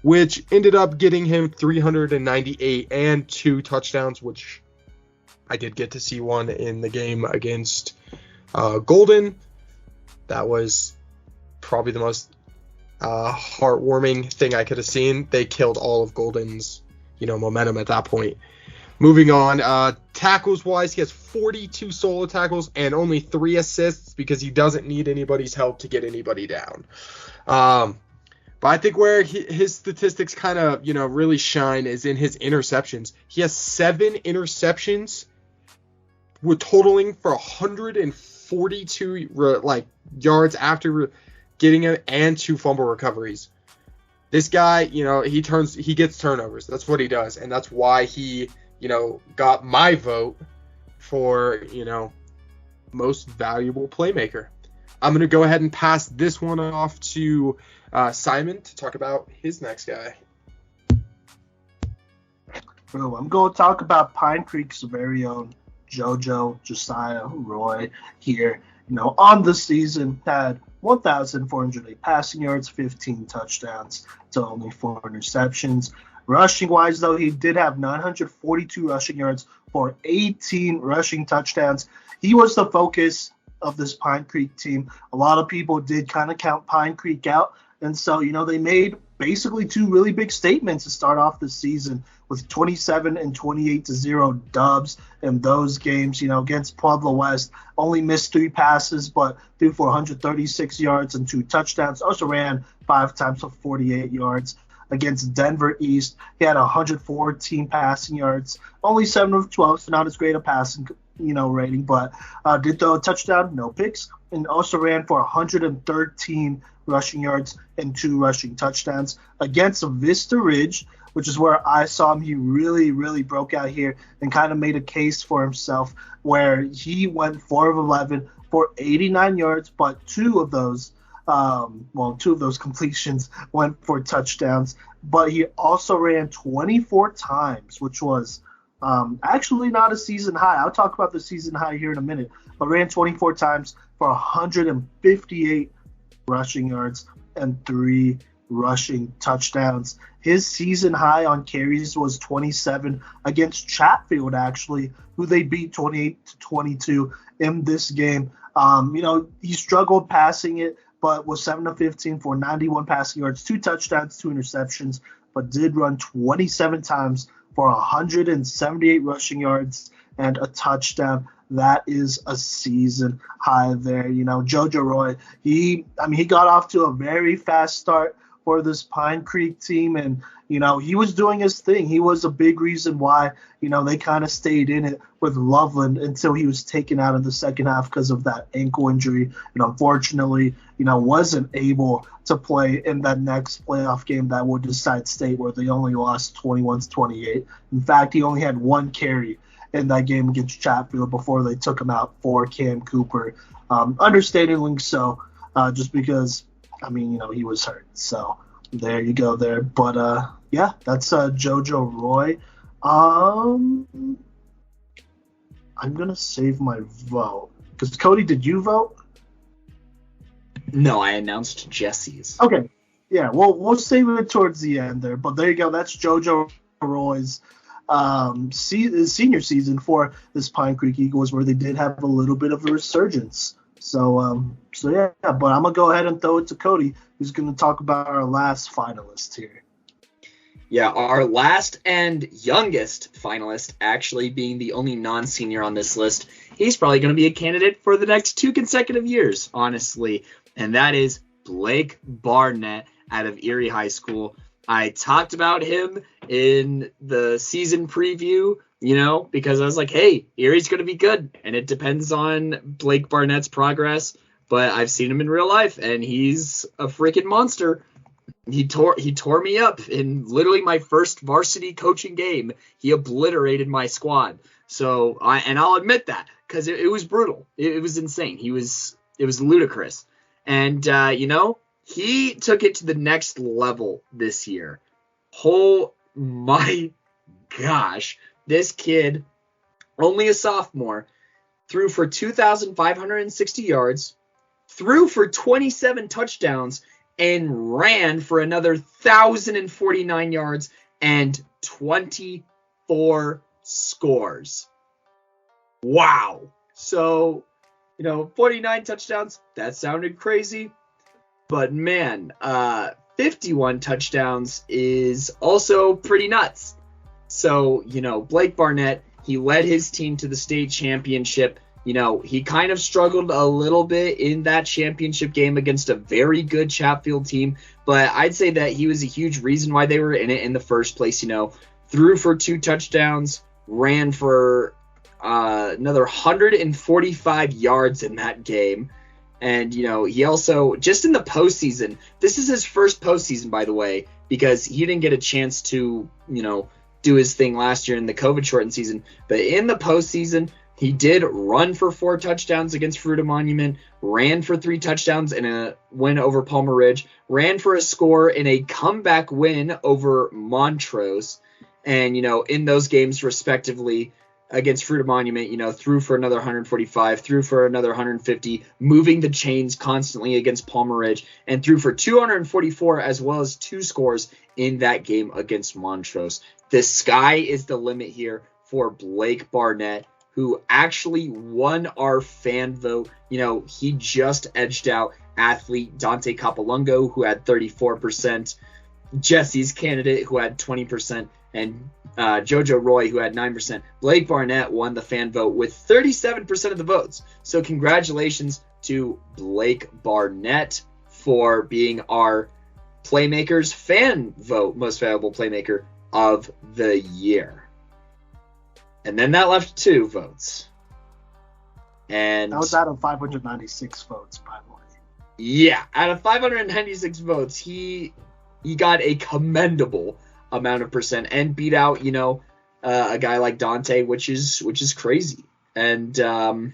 which ended up getting him 398 and 2 touchdowns, which I did get to see one in the game against Golden. That was probably the most heartwarming thing I could have seen. They killed all of Golden's, momentum at that point. Moving on, tackles-wise, he has 42 solo tackles and only 3 assists because he doesn't need anybody's help to get anybody down. But I think where his statistics kind of, really shine is in his interceptions. He has 7 interceptions with totaling for 142 yards after getting it and 2 fumble recoveries. This guy, he gets turnovers. That's what he does, and that's why he, got my vote for, most valuable playmaker. I'm going to go ahead and pass this one off to Simon to talk about his next guy. Bro, I'm going to talk about Pine Creek's very own Josiah Roy here. On the season, had 1,408 passing yards, 15 touchdowns to only 4 interceptions. Rushing-wise, though, he did have 942 rushing yards for 18 rushing touchdowns. He was the focus of this Pine Creek team. A lot of people did kind of count Pine Creek out. And so, they made basically 2 really big statements to start off the season with 27 and 28-0 dubs in those games. Against Pueblo West, only missed 3 passes, but threw for 136 yards and 2 touchdowns. Also ran 5 times for 48 yards. Against Denver East, he had 114 passing yards, only 7 of 12, so not as great a passing rating, but did throw a touchdown, no picks, and also ran for 113 rushing yards and 2 rushing touchdowns. Against Vista Ridge, which is where I saw him, he really, really broke out here and kind of made a case for himself, where he went 4 of 11 for 89 yards, but 2 of those completions went for touchdowns. But he also ran 24 times, which was actually not a season high. I'll talk about the season high here in a minute, but ran 24 times for 158 rushing yards and 3 rushing touchdowns. His season high on carries was 27 against Chatfield, actually, who they beat 28-22 in this game. He struggled passing it, but was 7 of 15 for 91 passing yards, 2 touchdowns, 2 interceptions, but did run 27 times for 178 rushing yards and a touchdown. That is a season high there. Jojo Roy, he got off to a very fast start for this Pine Creek team, and he was doing his thing. He was a big reason why they kind of stayed in it with Loveland until he was taken out of the second half because of that ankle injury, and unfortunately wasn't able to play in that next playoff game that would decide state, where they only lost 21-28. In fact, he only had 1 carry in that game against Chatfield before they took him out for Cam Cooper. Understandably so, just because he was hurt. So there you go there. But yeah, that's Jojo Roy. I'm gonna save my vote because Kodey, did you vote? No, I announced Jesse's. Okay, yeah, we'll save it towards the end there. But there you go. That's Jojo Roy's senior season for this Pine Creek Eagles, where they did have a little bit of a resurgence. So yeah, but I'm gonna go ahead and throw it to Kodey, who's gonna talk about our last finalist here. Yeah, our last and youngest finalist, actually being the only non-senior on this list. He's probably going to be a candidate for the next 2 consecutive years, honestly, and that is Blake Barnett out of Erie High School. I talked about him in the season preview, because I was like, hey, Erie's going to be good, and it depends on Blake Barnett's progress, but I've seen him in real life, and he's a freaking monster. He tore me up in literally my first varsity coaching game. He obliterated my squad. So I'll admit that, because it was brutal. It was insane. It was ludicrous. And he took it to the next level this year. Oh my gosh. This kid, only a sophomore, threw for 2,560 yards, threw for 27 touchdowns, and ran for another 1,049 yards and 24 scores. Wow. So, 49 touchdowns, that sounded crazy. But man, 51 touchdowns is also pretty nuts. So, Blake Barnett, he led his team to the state championship. He kind of struggled a little bit in that championship game against a very good Chatfield team, but I'd say that he was a huge reason why they were in it in the first place. Threw for 2 touchdowns, ran for another 145 yards in that game. And, he also, just in the postseason, this is his first postseason, by the way, because he didn't get a chance to, do his thing last year in the COVID-shortened season. But in the postseason, he did run for 4 touchdowns against Fruita Monument, ran for 3 touchdowns in a win over Palmer Ridge, ran for a score in a comeback win over Montrose, and, in those games, respectively, against Fruita Monument, threw for another 145, threw for another 150, moving the chains constantly against Palmer Ridge, and threw for 244 as well as 2 scores in that game against Montrose. The sky is the limit here for Blake Barnett, who actually won our fan vote. He just edged out athlete Dante Capolungo, who had 34%, Jesse's candidate, who had 20%, and Jojo Roy, who had 9%. Blake Barnett won the fan vote with 37% of the votes. So congratulations to Blake Barnett for being our Playmakers fan vote most valuable playmaker of the year. And then that left 2 votes. And that was out of 596 votes, by the way. Yeah, out of 596 votes, he got a commendable amount of percent and beat out, a guy like Dante, which is crazy. And I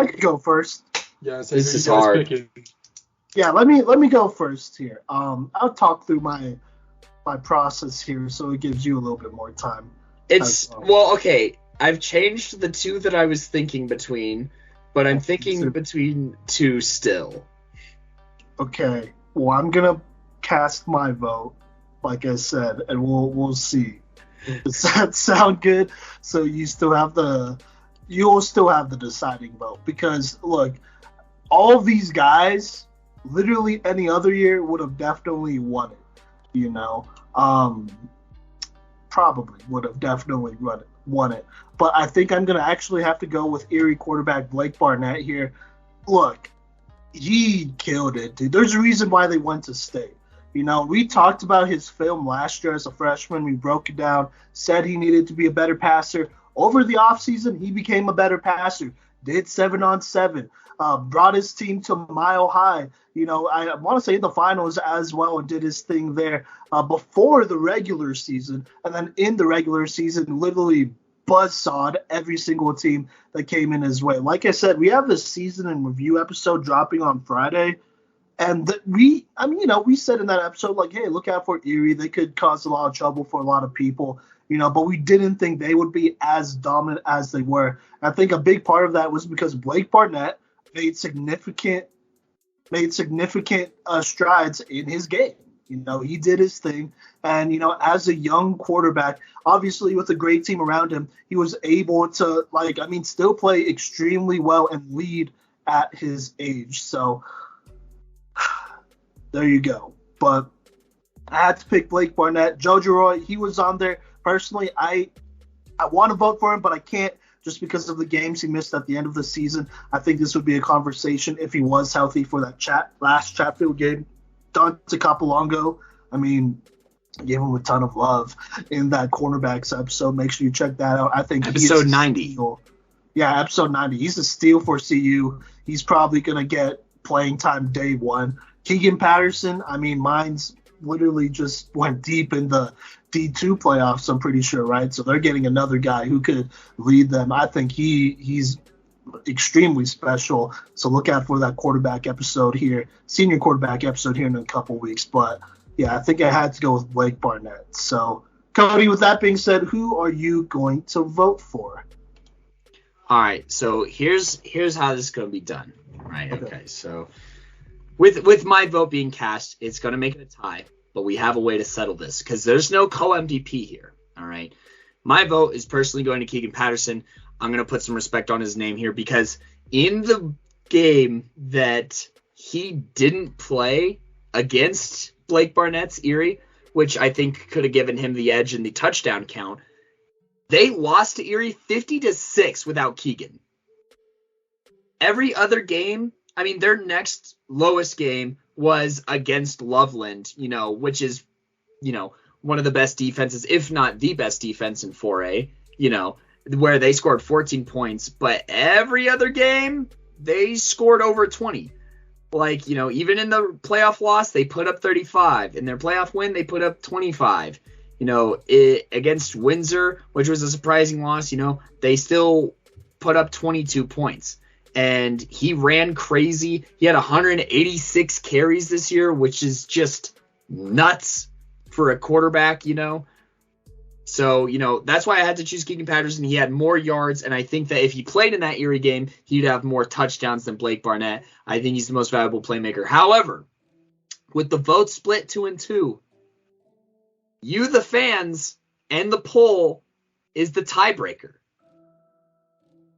could go first. Yeah, so this is hard. Yeah, let me go first here. I'll talk through my process here, so it gives you a little bit more time. Well, okay. I've changed the 2 that I was thinking between, but I'm thinking between 2 still. Okay. Well, I'm gonna cast my vote, like I said, and we'll see. Does that sound good? So you'll still have the deciding vote because look, all of these guys, literally any other year would have definitely won it. You know, probably would have definitely won it. But I think I'm gonna actually have to go with Erie quarterback Blake Barnett here. Look, he killed it, dude. There's a reason why they went to state. You know, we talked about his film last year as a freshman. We broke it down, said he needed to be a better passer. Over the offseason, he became a better passer, did 7-on-7, brought his team to Mile High. You know, I want to say in the finals as well, and did his thing there before the regular season. And then in the regular season, literally buzzsawed every single team that came in his way. Like I said, we have this season in review episode dropping on Friday. And we said in that episode, like, hey, look out for Erie. They could cause a lot of trouble for a lot of people, you know, but we didn't think they would be as dominant as they were. I think a big part of that was because Blake Barnett made significant strides in his game. You know, he did his thing. And, you know, as a young quarterback, obviously with a great team around him, he was able to, still play extremely well and lead at his age. So there you go. But I had to pick Blake Barnett. Joe Giroux, he was on there. Personally, I want to vote for him, but I can't just because of the games he missed at the end of the season. I think this would be a conversation if he was healthy for that last Chatfield game. Dante Capolongo, gave him a ton of love in that cornerbacks episode. Make sure you check that out. I think episode 90. Yeah, episode 90. He's a steal for CU. He's probably going to get playing time day one. Keegan Patterson, mine's literally just went deep in the D2 playoffs, I'm pretty sure, right? So they're getting another guy who could lead them. I think he's extremely special. So look out for that senior quarterback episode here in a couple weeks. But, yeah, I think I had to go with Blake Barnett. So, Kodey, with that being said, who are you going to vote for? All right, so here's how this is going to be done. Right, okay. So with my vote being cast, it's going to make it a tie, but we have a way to settle this because there's no co-MVP here, all right? My vote is personally going to Keegan Patterson. I'm going to put some respect on his name here because in the game that he didn't play against Blake Barnett's Erie, which I think could have given him the edge in the touchdown count, they lost to Erie 50-6 without Keegan. Every other game, their next lowest game was against Loveland, which is, one of the best defenses, if not the best defense in 4A, where they scored 14 points. But every other game, they scored over 20. Even in the playoff loss, they put up 35. In their playoff win, they put up 25. Against Windsor, which was a surprising loss, they still put up 22 points. And he ran crazy. He had 186 carries this year, which is just nuts for a quarterback, So, that's why I had to choose Keegan Patterson. He had more yards, and I think that if he played in that Erie game, he'd have more touchdowns than Blake Barnett. I think he's the most valuable playmaker. However, with the vote split 2-2, you, the fans, and the poll is the tiebreaker.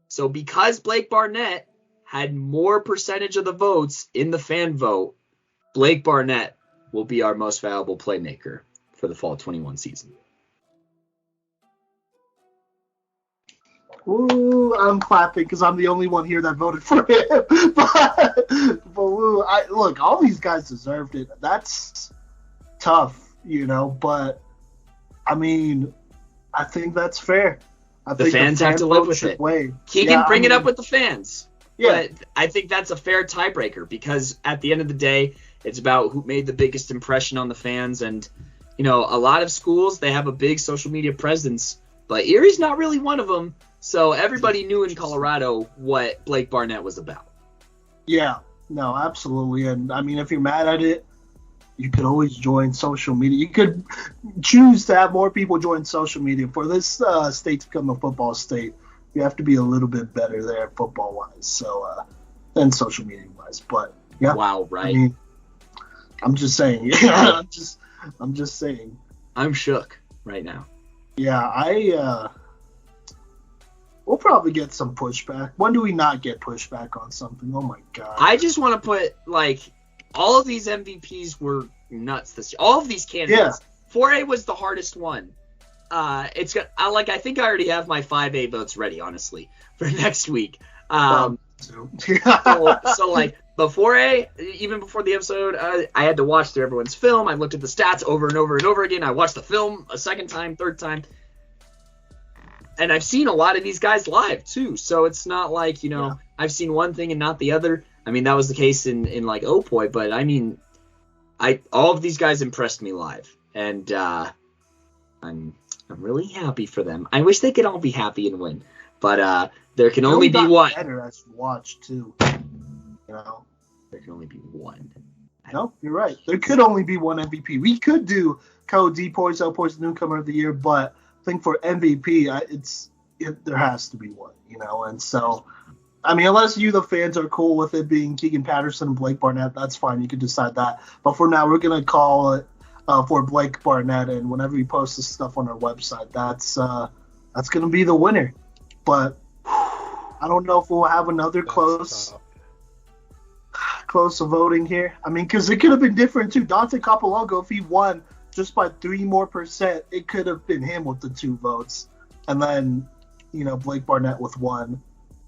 So because Blake Barnett had more percentage of the votes in the fan vote, Blake Barnett will be our most valuable playmaker for the fall 21 season. Ooh, I'm clapping because I'm the only one here that voted for him. but look, all these guys deserved it. That's tough, but I think that's fair. The fans have to live with it. Keegan, bring it up with the fans. Yeah. But I think that's a fair tiebreaker because at the end of the day, it's about who made the biggest impression on the fans. And, a lot of schools, they have a big social media presence, but Erie's not really one of them. So everybody knew in Colorado what Blake Barnett was about. Yeah, no, absolutely. And, if you're mad at it, you could always join social media. You could choose to have more people join social media. For this state to become a football state, you have to be a little bit better there football-wise, than social media-wise. But, yeah. Wow, right. I'm just saying. Yeah, I'm just saying. I'm shook right now. Yeah, we'll probably get some pushback. When do we not get pushback on something? Oh my god. I just want to put, like, all of these MVPs were nuts this year. All of these candidates. Yeah. 4A was the hardest one. I think I already have my 5A votes ready, honestly, for next week. So like, before even before the episode, I had to watch through everyone's film. I looked at the stats over and over and over again. I watched the film a second time, third time. And I've seen a lot of these guys live, too. So it's not like, I've seen one thing and not the other. I mean, that was the case in like, Opoi. But, I mean, all of these guys impressed me live. And I'm really happy for them. I wish they could all be happy and win. But there can only be one. Better as watch, too. There can only be one. No, you're right. There could only be one MVP. We could do Kodey, Poise, Newcomer of the Year, but I think for MVP, there has to be one, And so, I mean, unless you, the fans, are cool with it being Keegan Patterson and Blake Barnett, that's fine. You can decide that. But for now, we're going to call it for Blake Barnett, and whenever we post this stuff on our website, that's going to be the winner. But I don't know if we'll have another close voting here. I mean, because it could have been different too. Dante Capolongo, if he won just by 3% more, it could have been him with the 2 votes, and then Blake Barnett with 1.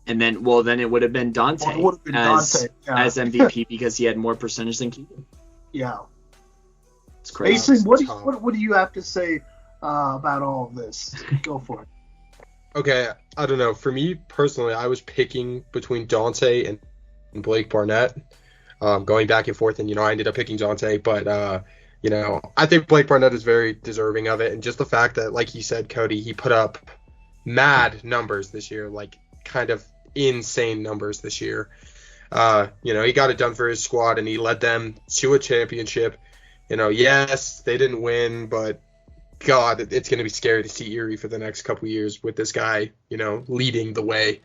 And then, then it would have been Dante, as MVP because he had more percentage than Keegan. Yeah, it's crazy. Mason, what do you have to say about all of this? Go for it. Okay, I don't know. For me personally, I was picking between Dante and Blake Barnett, going back and forth, and I ended up picking Dante, but I think Blake Barnett is very deserving of it, and just the fact that, like you said, Kodey, he put up mad numbers this year, like kind of insane numbers this year. He got it done for his squad, and he led them to a championship. Yes, they didn't win, but God, it's going to be scary to see Erie for the next couple years with this guy, leading the way.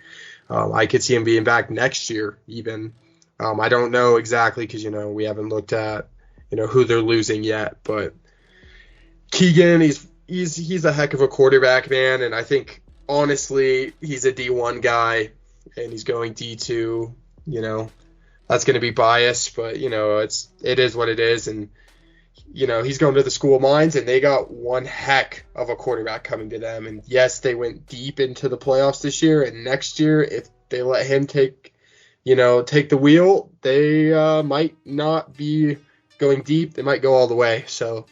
I could see him being back next year even. I don't know exactly because, we haven't looked at, who they're losing yet. But Keegan, he's a heck of a quarterback, man. And I think, honestly, he's a D1 guy and he's going D2. That's going to be biased, but, it is what it is. And, he's going to the School of Mines, and they got one heck of a quarterback coming to them. And yes, they went deep into the playoffs this year, and next year, if they let him take the wheel, they might not be going deep. They might go all the way. So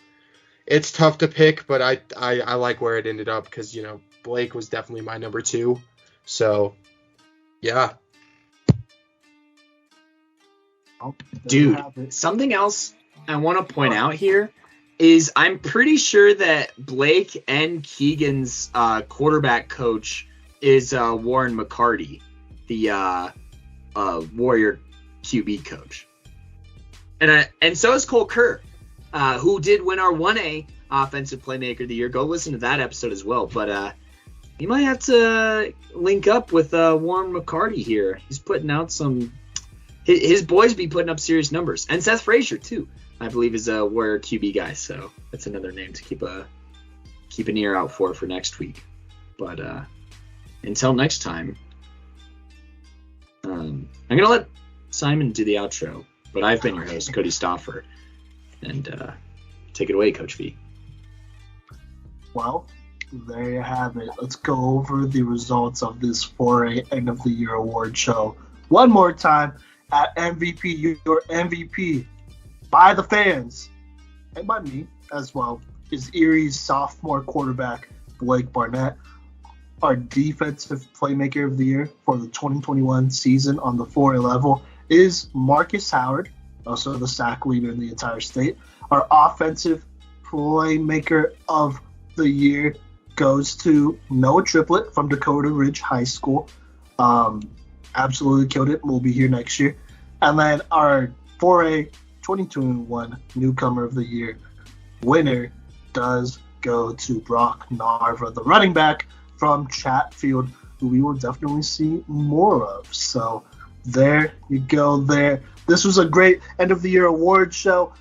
it's tough to pick, but I like where it ended up because, Blake was definitely my number 2. So, yeah. Dude, something else I want to point out here is I'm pretty sure that Blake and Keegan's quarterback coach is Warren McCarty, the Warrior QB coach. And so is Cole Kerr, who did win our 1A Offensive Playmaker of the Year. Go listen to that episode as well. But you might have to link up with Warren McCarty here. He's putting out his boys be putting up serious numbers. And Seth Frazier, too. I believe is a Warrior QB guy, so that's another name to keep an ear out for next week. But until next time, I'm gonna let Simon do the outro. But I've been your host, Kodey Stauffer, and take it away, Coach V. Well, there you have it. Let's go over the results of this 4A End of the Year award show one more time. At MVP, your MVP. By the fans, and by me as well, is Erie's sophomore quarterback, Blake Barnett. Our defensive playmaker of the year for the 2021 season on the 4A level is Marcus Howard, also the sack leader in the entire state. Our offensive playmaker of the year goes to Noah Triplett from Dakota Ridge High School. Absolutely killed it. We'll be here next year. And then our 4A 2021 Newcomer of the Year winner does go to Brock Narva, the running back from Chatfield, who we will definitely see more of. So there you go there. This was a great end of the year award show.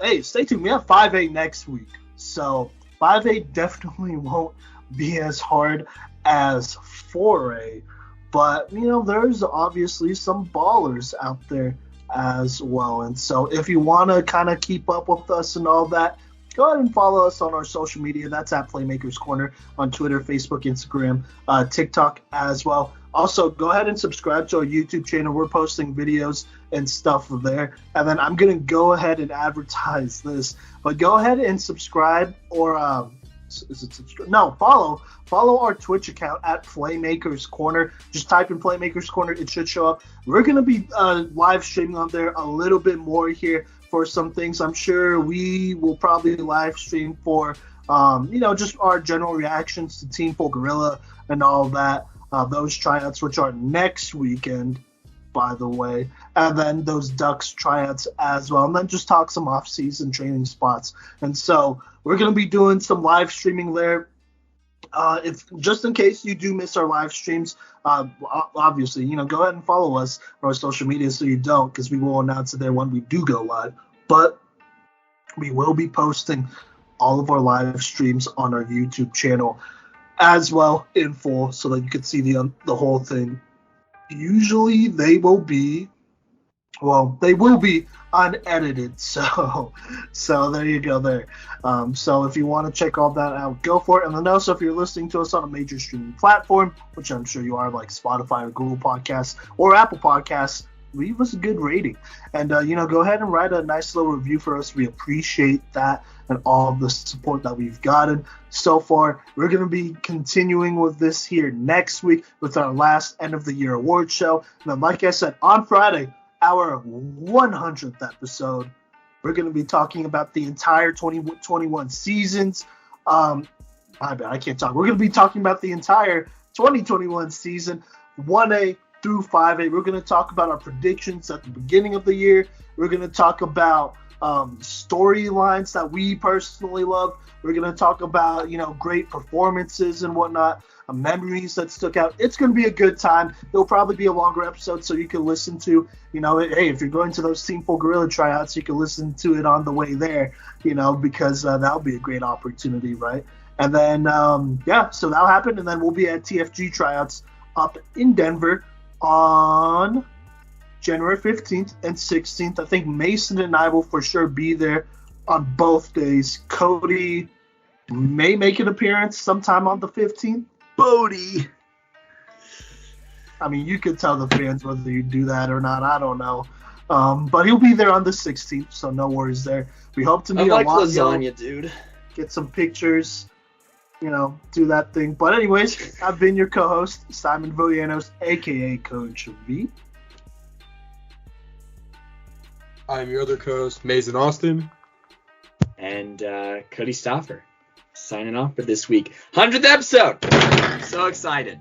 Hey, stay tuned. We have 5A next week. So 5A definitely won't be as hard as 4A. But, there's obviously some ballers out there as well. And so if you want to kind of keep up with us and all that, go ahead and follow us on our social media. That's at Playmakers Corner on Twitter, Facebook, Instagram, TikTok as well. Also, go ahead and subscribe to our YouTube channel. We're posting videos and stuff there. And then I'm going to go ahead and advertise this. But go ahead and subscribe or is it subscribe? No, follow our Twitch account at Playmakers Corner. Just type in Playmakers Corner. It should show up. We're going to be live streaming on there a little bit more here for some things. I'm sure we will probably live stream for, just our general reactions to Team Full Gorilla and all that. Those tryouts, which are next weekend, by the way, and then those Ducks tryouts as well, and then just talk some off-season training spots. And so we're going to be doing some live streaming there. If just in case you do miss our live streams, obviously, go ahead and follow us on our social media so you don't, because we will announce it there when we do go live. But we will be posting all of our live streams on our YouTube channel as well in full, so that you can see the whole thing. Usually they will be unedited, so there you go there. So if you want to check all that out, go for it. And then also, if you're listening to us on a major streaming platform, which I'm sure you are, like Spotify or Google Podcasts or Apple Podcasts, leave us a good rating. And, go ahead and write a nice little review for us. We appreciate that and all the support that we've gotten so far. We're going to be continuing with this here next week with our last end of the year award show. And then, like I said, on Friday, our 100th episode, we're going to be talking about the entire 2021 seasons. I can't talk. We're going to be talking about the entire 2021 season, 1A through 5A. We're going to talk about our predictions at the beginning of the year. We're going to talk about storylines that we personally love. We're going to talk about, great performances and whatnot, memories that stuck out. It's going to be a good time. It'll probably be a longer episode, so you can listen to, hey, if you're going to those Team Full Gorilla tryouts, you can listen to it on the way there, because that'll be a great opportunity, right? And then, so that'll happen. And then we'll be at TFG tryouts up in Denver on January 15th and 16th. I think Mason and I will for sure be there on both days. Kodey may make an appearance sometime on the 15th. Bodie. I mean, you could tell the fans whether you do that or not. I don't know. But he'll be there on the 16th, so no worries there. We hope to meet I like lasagna, dude. Get some pictures, do that thing. But anyways, I've been your co-host, Simon Villanos, a.k.a. Coach V. I'm your other co-host, Mazen Austin. And Kodey Stauffer, signing off for this week. 100th episode! So excited.